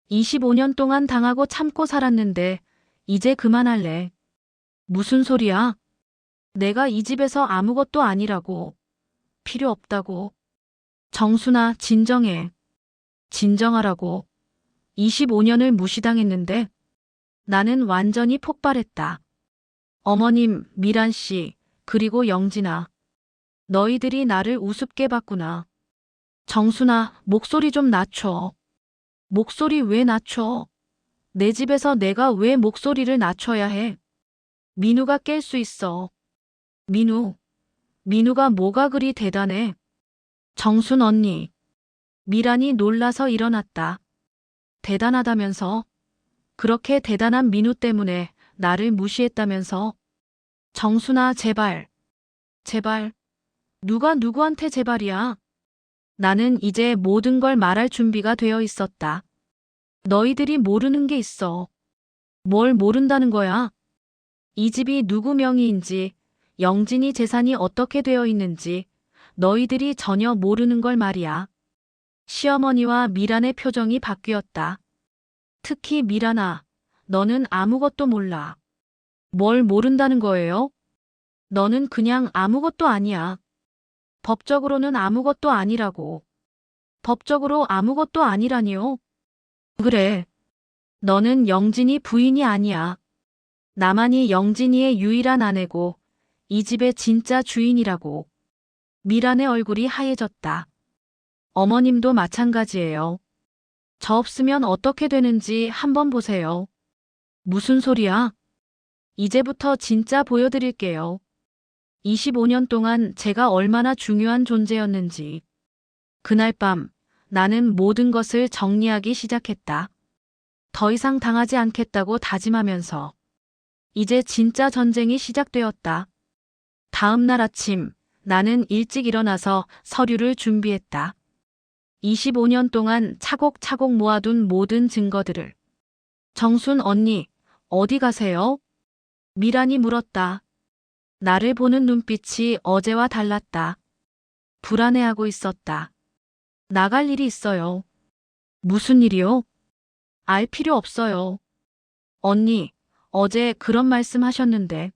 25년 동안 당하고 참고 살았는데 이제 그만할래. 무슨 소리야? 내가 이 집에서 아무것도 아니라고. 필요 없다고. 정순아, 진정해. 진정하라고. 25년을 무시당했는데 나는 완전히 폭발했다. 어머님, 미란 씨, 그리고 영진아. 너희들이 나를 우습게 봤구나. 정순아, 목소리 좀 낮춰. 목소리 왜 낮춰? 내 집에서 내가 왜 목소리를 낮춰야 해? 민우가 깰 수 있어. 민우. 민우가 뭐가 그리 대단해? 정순 언니. 미란이 놀라서 일어났다. 대단하다면서? 그렇게 대단한 민우 때문에 나를 무시했다면서? 정순아, 제발. 제발. 누가 누구한테 제발이야? 나는 이제 모든 걸 말할 준비가 되어 있었다. 너희들이 모르는 게 있어. 뭘 모른다는 거야? 이 집이 누구 명의인지, 영진이 재산이 어떻게 되어 있는지 너희들이 전혀 모르는 걸 말이야. 시어머니와 미란의 표정이 바뀌었다. 특히 미란아, 너는 아무것도 몰라. 뭘 모른다는 거예요? 너는 그냥 아무것도 아니야. 법적으로는 아무것도 아니라고. 법적으로 아무것도 아니라니요? 그래. 너는 영진이 부인이 아니야. 나만이 영진이의 유일한 아내고 이 집의 진짜 주인이라고. 미란의 얼굴이 하얘졌다. 어머님도 마찬가지예요. 저 없으면 어떻게 되는지 한번 보세요. 무슨 소리야? 이제부터 진짜 보여드릴게요. 25년 동안 제가 얼마나 중요한 존재였는지. 그날 밤 나는 모든 것을 정리하기 시작했다. 더 이상 당하지 않겠다고 다짐하면서. 이제 진짜 전쟁이 시작되었다. 다음 날 아침 나는 일찍 일어나서 서류를 준비했다. 25년 동안 차곡차곡 모아둔 모든 증거들을 정순 언니, 어디 가세요? 미란이 물었다. 나를 보는 눈빛이 어제와 달랐다. 불안해하고 있었다. 나갈 일이 있어요. 무슨 일이요? 알 필요 없어요. 언니, 어제 그런 말씀 하셨는데,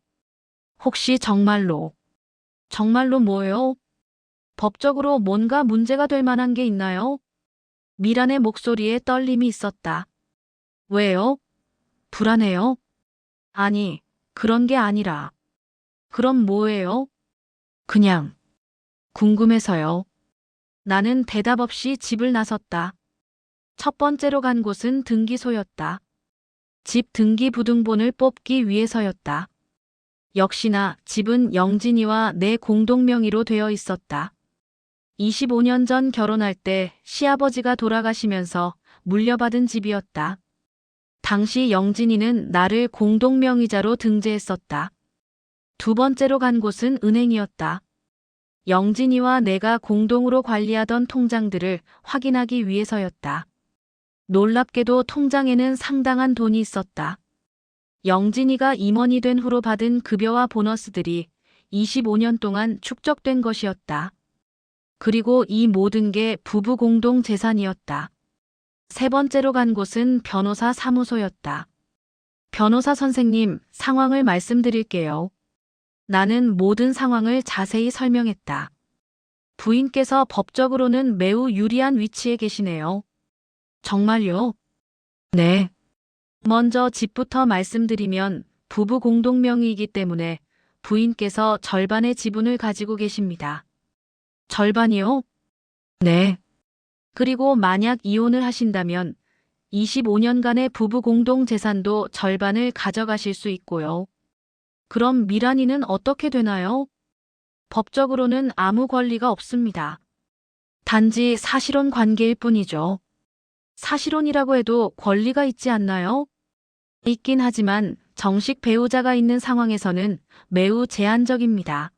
혹시 정말로 뭐예요? 법적으로 뭔가 문제가 될 만한 게 있나요? 미란의 목소리에 떨림이 있었다. 왜요? 불안해요? 아니, 그런 게 아니라. 그럼 뭐예요? 그냥, 궁금해서요. 나는 대답 없이 집을 나섰다. 첫 번째로 간 곳은 등기소였다. 집 등기부등본을 뽑기 위해서였다. 역시나 집은 영진이와 내 공동명의로 되어 있었다. 25년 전 결혼할 때 시아버지가 돌아가시면서 물려받은 집이었다. 당시 영진이는 나를 공동명의자로 등재했었다. 두 번째로 간 곳은 은행이었다. 영진이와 내가 공동으로 관리하던 통장들을 확인하기 위해서였다. 놀랍게도 통장에는 상당한 돈이 있었다. 영진이가 임원이 된 후로 받은 급여와 보너스들이 25년 동안 축적된 것이었다. 그리고 이 모든 게 부부 공동 재산이었다. 세 번째로 간 곳은 변호사 사무소였다. 변호사 선생님, 상황을 말씀드릴게요. 나는 모든 상황을 자세히 설명했다. 부인께서 법적으로는 매우 유리한 위치에 계시네요. 정말요? 네. 먼저 집부터 말씀드리면 부부 공동명의이기 때문에 부인께서 절반의 지분을 가지고 계십니다. 절반이요? 네. 그리고 만약 이혼을 하신다면 25년간의 부부 공동 재산도 절반을 가져가실 수 있고요. 그럼 미란이는 어떻게 되나요? 법적으로는 아무 권리가 없습니다. 단지 사실혼 관계일 뿐이죠. 사실혼이라고 해도 권리가 있지 않나요? 있긴 하지만 정식 배우자가 있는 상황에서는 매우 제한적입니다.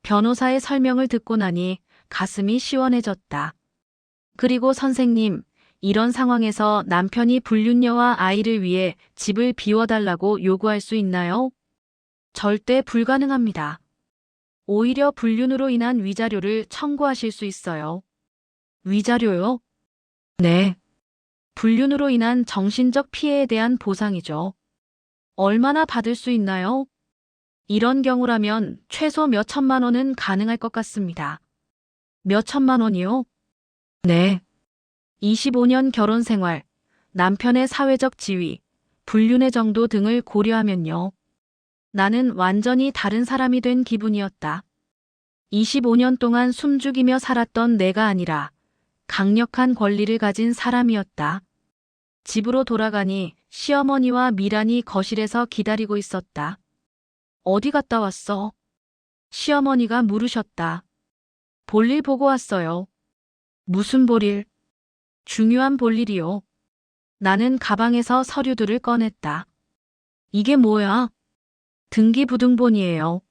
변호사의 설명을 듣고 나니 가슴이 시원해졌다. 그리고 선생님, 이런 상황에서 남편이 불륜녀와 아이를 위해 집을 비워달라고 요구할 수 있나요? 절대 불가능합니다. 오히려 불륜으로 인한 위자료를 청구하실 수 있어요. 위자료요? 네. 불륜으로 인한 정신적 피해에 대한 보상이죠. 얼마나 받을 수 있나요? 이런 경우라면 최소 몇 천만 원은 가능할 것 같습니다. 몇 천만 원이요? 네. 25년 결혼 생활, 남편의 사회적 지위, 불륜의 정도 등을 고려하면요. 나는 완전히 다른 사람이 된 기분이었다. 25년 동안 숨죽이며 살았던 내가 아니라 강력한 권리를 가진 사람이었다. 집으로 돌아가니 시어머니와 미란이 거실에서 기다리고 있었다. 어디 갔다 왔어? 시어머니가 물으셨다. 볼일 보고 왔어요. 무슨 볼일? 중요한 볼일이요. 나는 가방에서 서류들을 꺼냈다. 이게 뭐야? 등기부등본이에요.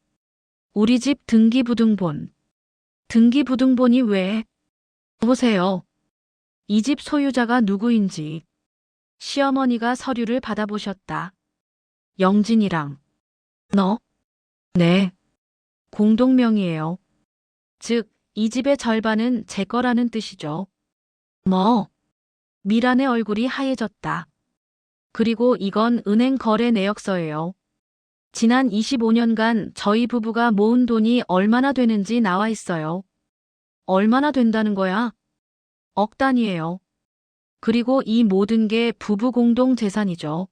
우리 집 등기부등본. 등기부등본이 왜? 보세요. 이 집 소유자가 누구인지. 시어머니가 서류를 받아보셨다. 영진이랑. 너? 네. 공동명의예요. 즉, 이 집의 절반은 제 거라는 뜻이죠. 뭐? 미란의 얼굴이 하얘졌다. 그리고 이건 은행 거래 내역서예요. 지난 25년간 저희 부부가 모은 돈이 얼마나 되는지 나와 있어요. 얼마나 된다는 거야? 억 단위예요. 그리고 이 모든 게 부부 공동 재산이죠.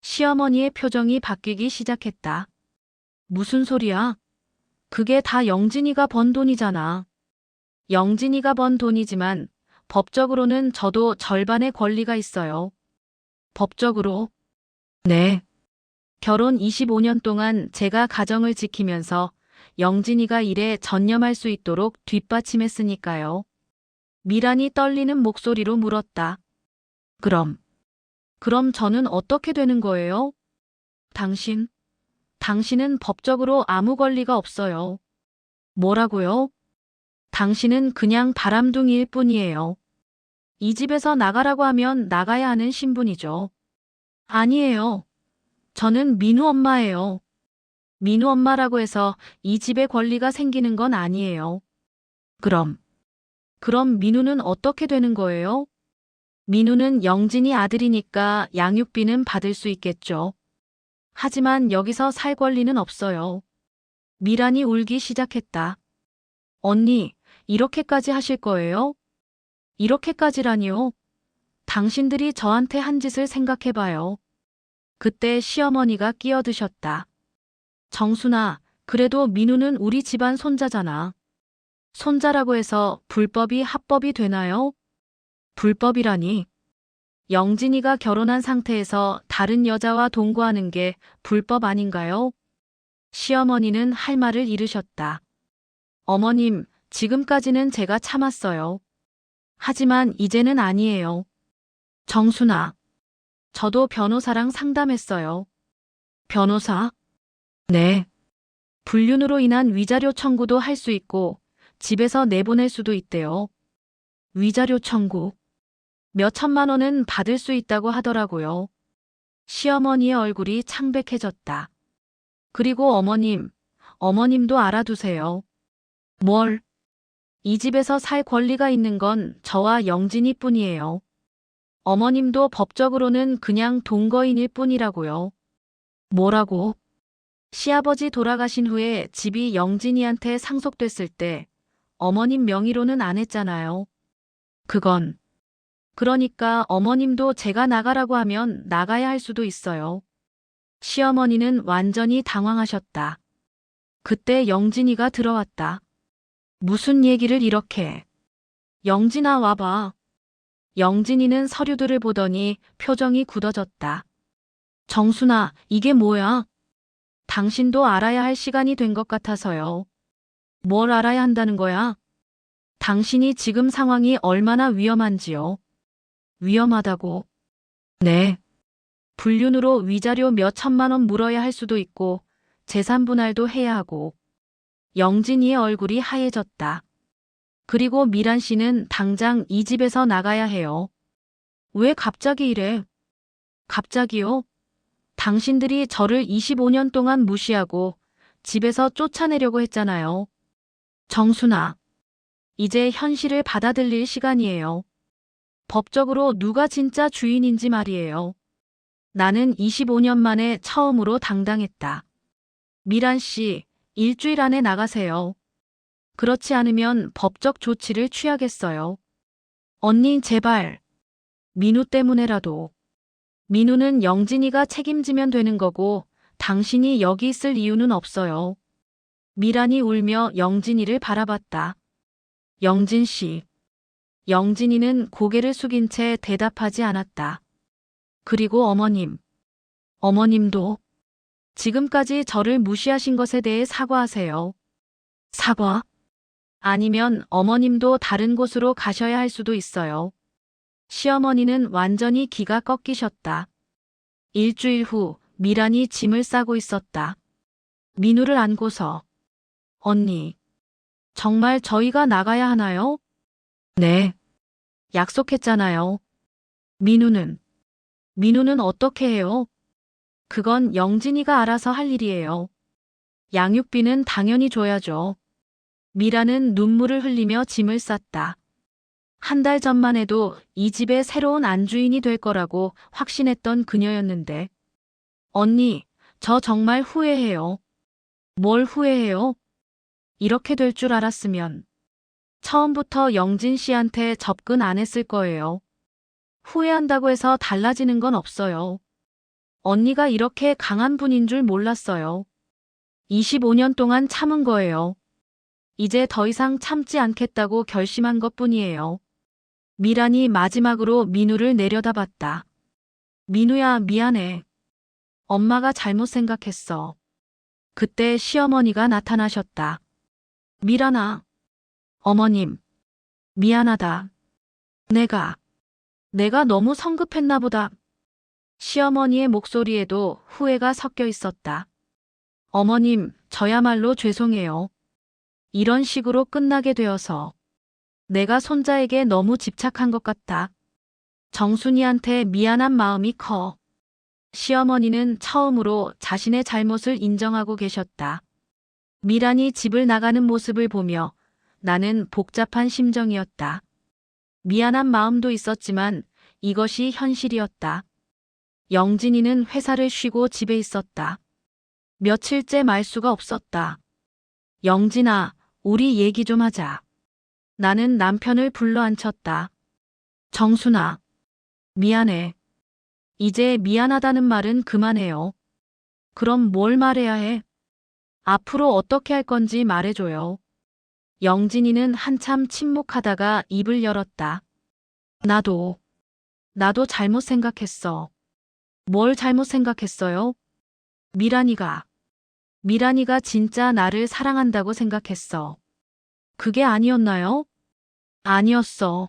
시어머니의 표정이 바뀌기 시작했다. 무슨 소리야? 그게 다 영진이가 번 돈이잖아. 영진이가 번 돈이지만 법적으로는 저도 절반의 권리가 있어요. 법적으로? 네. 결혼 25년 동안 제가 가정을 지키면서 영진이가 일에 전념할 수 있도록 뒷받침했으니까요. 미란이 떨리는 목소리로 물었다. 그럼 저는 어떻게 되는 거예요? 당신은 법적으로 아무 권리가 없어요. 뭐라고요? 당신은 그냥 바람둥이일 뿐이에요. 이 집에서 나가라고 하면 나가야 하는 신분이죠. 아니에요. 저는 민우 엄마예요. 민우 엄마라고 해서 이 집에 권리가 생기는 건 아니에요. 그럼, 그럼 민우는 어떻게 되는 거예요? 민우는 영진이 아들이니까 양육비는 받을 수 있겠죠. 하지만 여기서 살 권리는 없어요. 미란이 울기 시작했다. 언니, 이렇게까지 하실 거예요? 이렇게까지라니요? 당신들이 저한테 한 짓을 생각해봐요. 그때 시어머니가 끼어드셨다. 정순아, 그래도 민우는 우리 집안 손자잖아. 손자라고 해서 불법이 합법이 되나요? 불법이라니. 영진이가 결혼한 상태에서 다른 여자와 동거하는 게 불법 아닌가요? 시어머니는 할 말을 잃으셨다. 어머님, 지금까지는 제가 참았어요. 하지만 이제는 아니에요. 정순아, 저도 변호사랑 상담했어요. 변호사? 네. 불륜으로 인한 위자료 청구도 할 수 있고 집에서 내보낼 수도 있대요. 위자료 청구. 몇 천만 원은 받을 수 있다고 하더라고요. 시어머니의 얼굴이 창백해졌다. 그리고 어머님도 알아두세요. 뭘? 이 집에서 살 권리가 있는 건 저와 영진이 뿐이에요. 어머님도 법적으로는 그냥 동거인일 뿐이라고요. 뭐라고? 시아버지 돌아가신 후에 집이 영진이한테 상속됐을 때 어머님 명의로는 안 했잖아요. 그건. 그러니까 어머님도 제가 나가라고 하면 나가야 할 수도 있어요. 시어머니는 완전히 당황하셨다. 그때 영진이가 들어왔다. 무슨 얘기를 이렇게. 영진아 와봐. 영진이는 서류들을 보더니 표정이 굳어졌다. 정순아, 이게 뭐야? 당신도 알아야 할 시간이 된 것 같아서요. 뭘 알아야 한다는 거야? 당신이 지금 상황이 얼마나 위험한지요. 위험하다고. 네. 불륜으로 위자료 몇 천만 원 물어야 할 수도 있고 재산 분할도 해야 하고. 영진이의 얼굴이 하얘졌다. 그리고 미란 씨는 당장 이 집에서 나가야 해요. 왜 갑자기 이래? 갑자기요? 당신들이 저를 25년 동안 무시하고 집에서 쫓아내려고 했잖아요. 정순아, 이제 현실을 받아들일 시간이에요. 법적으로 누가 진짜 주인인지 말이에요. 나는 25년 만에 처음으로 당당했다. 미란 씨, 일주일 안에 나가세요. 그렇지 않으면 법적 조치를 취하겠어요. 언니, 제발. 민우 때문에라도. 민우는 영진이가 책임지면 되는 거고 당신이 여기 있을 이유는 없어요. 미란이 울며 영진이를 바라봤다. 영진 씨. 영진이는 고개를 숙인 채 대답하지 않았다. 그리고 어머님도 지금까지 저를 무시하신 것에 대해 사과하세요. 사과? 아니면 어머님도 다른 곳으로 가셔야 할 수도 있어요. 시어머니는 완전히 기가 꺾이셨다. 일주일 후 미란이 짐을 싸고 있었다. 민우를 안고서 언니, 정말 저희가 나가야 하나요? 네. 약속했잖아요. 민우는 어떻게 해요? 그건 영진이가 알아서 할 일이에요. 양육비는 당연히 줘야죠. 미라는 눈물을 흘리며 짐을 쌌다. 한 달 전만 해도 이 집의 새로운 안주인이 될 거라고 확신했던 그녀였는데. 언니, 저 정말 후회해요. 뭘 후회해요? 이렇게 될 줄 알았으면 처음부터 영진 씨한테 접근 안 했을 거예요. 후회한다고 해서 달라지는 건 없어요. 언니가 이렇게 강한 분인 줄 몰랐어요. 25년 동안 참은 거예요. 이제 더 이상 참지 않겠다고 결심한 것뿐이에요. 미란이 마지막으로 민우를 내려다봤다. 민우야, 미안해. 엄마가 잘못 생각했어. 그때 시어머니가 나타나셨다. 미란아. 어머님. 미안하다. 내가 너무 성급했나 보다. 시어머니의 목소리에도 후회가 섞여 있었다. 어머님, 저야말로 죄송해요. 이런 식으로 끝나게 되어서. 내가 손자에게 너무 집착한 것 같다. 정순이한테 미안한 마음이 커. 시어머니는 처음으로 자신의 잘못을 인정하고 계셨다. 미란이 집을 나가는 모습을 보며 나는 복잡한 심정이었다. 미안한 마음도 있었지만 이것이 현실이었다. 영진이는 회사를 쉬고 집에 있었다. 며칠째 말 수가 없었다. 영진아, 우리 얘기 좀 하자. 나는 남편을 불러 앉혔다. 정순아, 미안해. 이제 미안하다는 말은 그만해요. 그럼 뭘 말해야 해? 앞으로 어떻게 할 건지 말해줘요. 영진이는 한참 침묵하다가 입을 열었다. 나도 잘못 생각했어. 뭘 잘못 생각했어요? 미란이가 진짜 나를 사랑한다고 생각했어. 그게 아니었나요? 아니었어.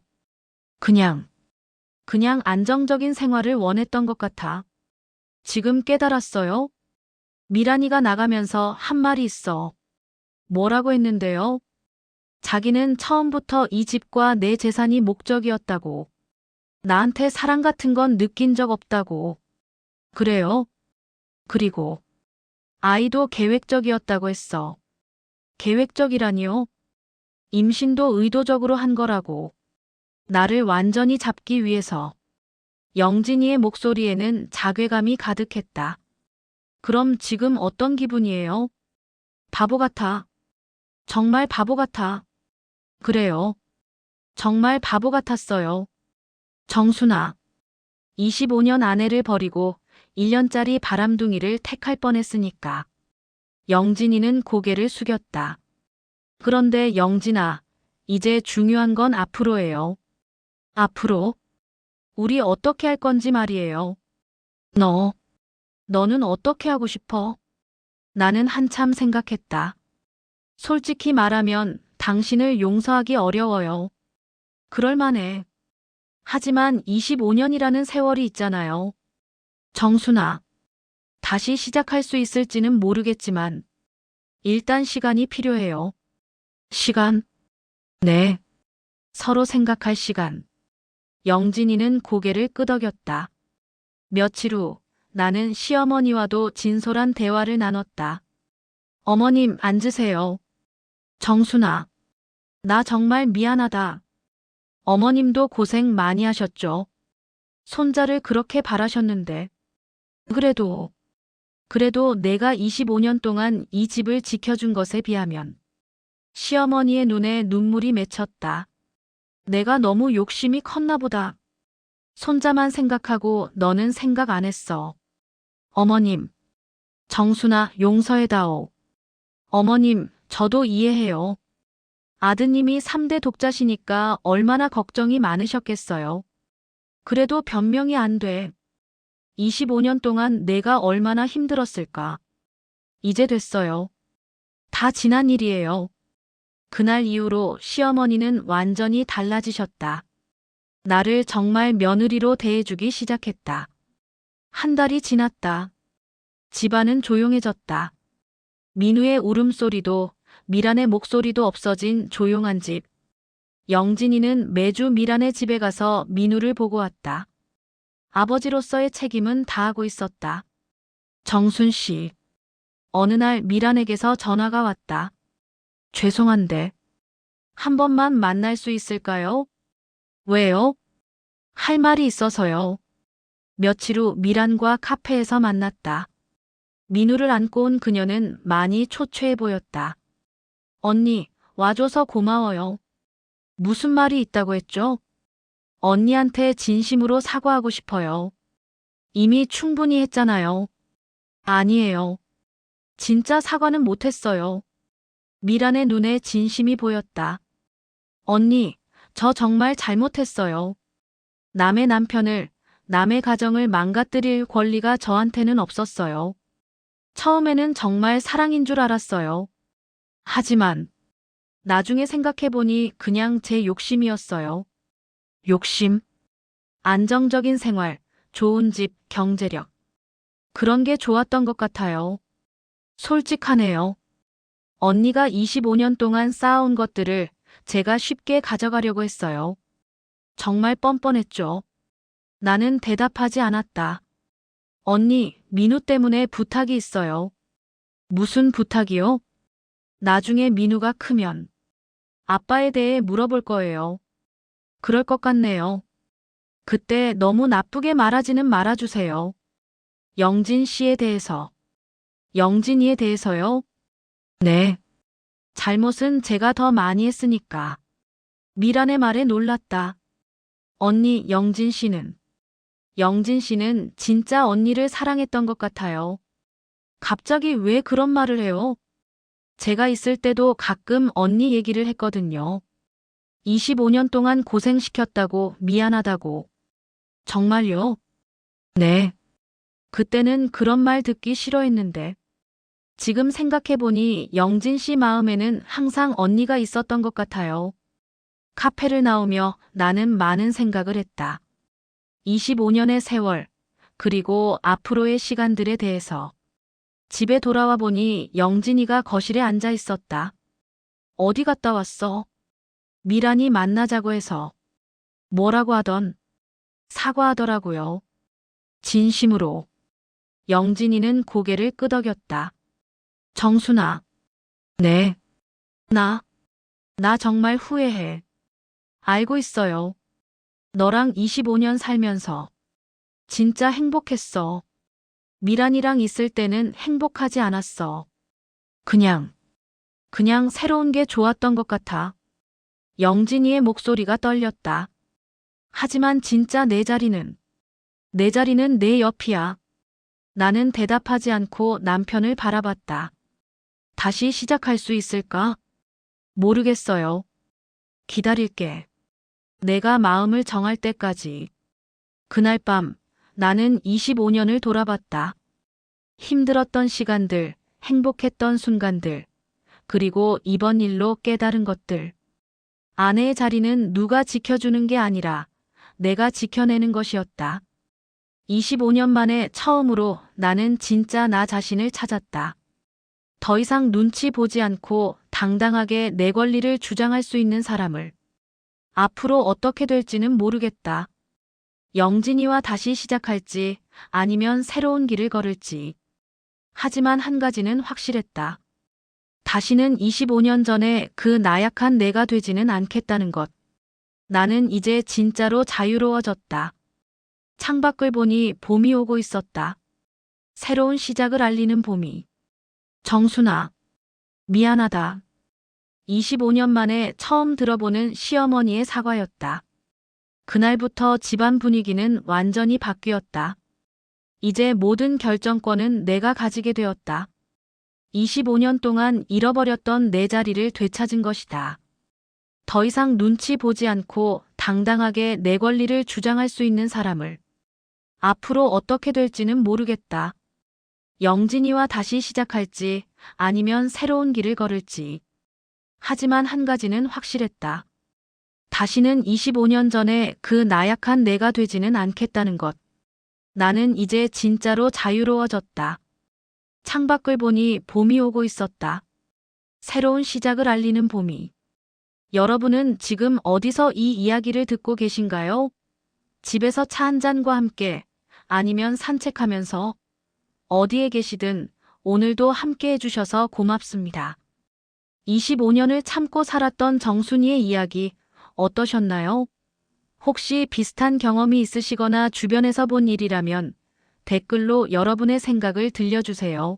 그냥 안정적인 생활을 원했던 것 같아. 지금 깨달았어요? 미란이가 나가면서 한 말이 있어. 뭐라고 했는데요? 자기는 처음부터 이 집과 내 재산이 목적이었다고. 나한테 사랑 같은 건 느낀 적 없다고. 그래요? 그리고 아이도 계획적이었다고 했어. 계획적이라니요? 임신도 의도적으로 한 거라고. 나를 완전히 잡기 위해서. 영진이의 목소리에는 자괴감이 가득했다. 그럼 지금 어떤 기분이에요? 바보 같아. 정말 바보 같아. 그래요. 정말 바보 같았어요. 정순아, 25년 아내를 버리고 1년짜리 바람둥이를 택할 뻔했으니까. 영진이는 고개를 숙였다. 그런데 영진아, 이제 중요한 건 앞으로예요. 앞으로? 우리 어떻게 할 건지 말이에요. 너는 어떻게 하고 싶어? 나는 한참 생각했다. 솔직히 말하면 당신을 용서하기 어려워요. 그럴만해. 하지만 25년이라는 세월이 있잖아요. 정순아, 다시 시작할 수 있을지는 모르겠지만 일단 시간이 필요해요. 시간? 네. 서로 생각할 시간. 영진이는 고개를 끄덕였다. 며칠 후 나는 시어머니와도 진솔한 대화를 나눴다. 어머님, 앉으세요. 정순아, 나 정말 미안하다. 어머님도 고생 많이 하셨죠. 손자를 그렇게 바라셨는데. 그래도 내가 25년 동안 이 집을 지켜준 것에 비하면. 시어머니의 눈에 눈물이 맺혔다. 내가 너무 욕심이 컸나 보다. 손자만 생각하고 너는 생각 안 했어. 어머님, 정순아, 용서해다오. 어머님, 저도 이해해요. 아드님이 3대 독자시니까 얼마나 걱정이 많으셨겠어요. 그래도 변명이 안 돼. 25년 동안 내가 얼마나 힘들었을까. 이제 됐어요. 다 지난 일이에요. 그날 이후로 시어머니는 완전히 달라지셨다. 나를 정말 며느리로 대해주기 시작했다. 한 달이 지났다. 집안은 조용해졌다. 민우의 울음소리도 미란의 목소리도 없어진 조용한 집. 영진이는 매주 미란의 집에 가서 민우를 보고 왔다. 아버지로서의 책임은 다하고 있었다. 정순 씨. 어느 날 미란에게서 전화가 왔다. 죄송한데 한 번만 만날 수 있을까요? 왜요? 할 말이 있어서요. 며칠 후 미란과 카페에서 만났다. 민우를 안고 온 그녀는 많이 초췌해 보였다. 언니, 와줘서 고마워요. 무슨 말이 있다고 했죠? 언니한테 진심으로 사과하고 싶어요. 이미 충분히 했잖아요. 아니에요. 진짜 사과는 못했어요. 미란의 눈에 진심이 보였다. 언니, 저 정말 잘못했어요. 남의 남편을, 남의 가정을 망가뜨릴 권리가 저한테는 없었어요. 처음에는 정말 사랑인 줄 알았어요. 하지만 나중에 생각해보니 그냥 제 욕심이었어요. 욕심? 안정적인 생활, 좋은 집, 경제력. 그런 게 좋았던 것 같아요. 솔직하네요. 언니가 25년 동안 쌓아온 것들을 제가 쉽게 가져가려고 했어요. 정말 뻔뻔했죠. 나는 대답하지 않았다. 언니, 민우 때문에 부탁이 있어요. 무슨 부탁이요? 나중에 민우가 크면 아빠에 대해 물어볼 거예요. 그럴 것 같네요. 그때 너무 나쁘게 말하지는 말아주세요. 영진 씨에 대해서. 영진이에 대해서요? 네. 잘못은 제가 더 많이 했으니까. 미란의 말에 놀랐다. 언니 영진 씨는 진짜 언니를 사랑했던 것 같아요. 갑자기 왜 그런 말을 해요? 제가 있을 때도 가끔 언니 얘기를 했거든요. 25년 동안 고생시켰다고 미안하다고. 정말요? 네. 그때는 그런 말 듣기 싫어했는데. 지금 생각해보니 영진 씨 마음에는 항상 언니가 있었던 것 같아요. 카페를 나오며 나는 많은 생각을 했다. 25년의 세월, 그리고 앞으로의 시간들에 대해서. 집에 돌아와 보니 영진이가 거실에 앉아 있었다. 어디 갔다 왔어? 미란이 만나자고 해서. 뭐라고 하던? 사과하더라고요. 진심으로. 영진이는 고개를 끄덕였다. 정순아. 네. 나 정말 후회해. 알고 있어요. 너랑 25년 살면서 진짜 행복했어. 미란이랑 있을 때는 행복하지 않았어. 그냥 새로운 게 좋았던 것 같아. 영진이의 목소리가 떨렸다. 하지만 진짜 내 자리는 내 옆이야. 나는 대답하지 않고 남편을 바라봤다. 다시 시작할 수 있을까? 모르겠어요. 기다릴게. 내가 마음을 정할 때까지. 그날 밤 나는 25년을 돌아봤다. 힘들었던 시간들, 행복했던 순간들, 그리고 이번 일로 깨달은 것들. 아내의 자리는 누가 지켜주는 게 아니라 내가 지켜내는 것이었다. 25년 만에 처음으로 나는 진짜 나 자신을 찾았다. 더 이상 눈치 보지 않고 당당하게 내 권리를 주장할 수 있는 사람을. 앞으로 어떻게 될지는 모르겠다. 영진이와 다시 시작할지 아니면 새로운 길을 걸을지. 하지만 한 가지는 확실했다. 다시는 25년 전에 그 나약한 내가 되지는 않겠다는 것. 나는 이제 진짜로 자유로워졌다. 창밖을 보니 봄이 오고 있었다. 새로운 시작을 알리는 봄이. 정순아, 미안하다. 25년 만에 처음 들어보는 시어머니의 사과였다. 그날부터 집안 분위기는 완전히 바뀌었다. 이제 모든 결정권은 내가 가지게 되었다. 25년 동안 잃어버렸던 내 자리를 되찾은 것이다. 더 이상 눈치 보지 않고 당당하게 내 권리를 주장할 수 있는 사람을. 앞으로 어떻게 될지는 모르겠다. 영진이와 다시 시작할지 아니면 새로운 길을 걸을지. 하지만 한 가지는 확실했다. 다시는 25년 전에 그 나약한 내가 되지는 않겠다는 것. 나는 이제 진짜로 자유로워졌다. 창밖을 보니 봄이 오고 있었다. 새로운 시작을 알리는 봄이. 여러분은 지금 어디서 이 이야기를 듣고 계신가요? 집에서 차 한 잔과 함께, 아니면 산책하면서, 어디에 계시든 오늘도 함께 해주셔서 고맙습니다. 25년을 참고 살았던 정순이의 이야기 어떠셨나요? 혹시 비슷한 경험이 있으시거나 주변에서 본 일이라면 댓글로 여러분의 생각을 들려주세요.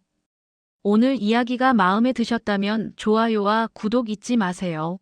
오늘 이야기가 마음에 드셨다면 좋아요와 구독 잊지 마세요.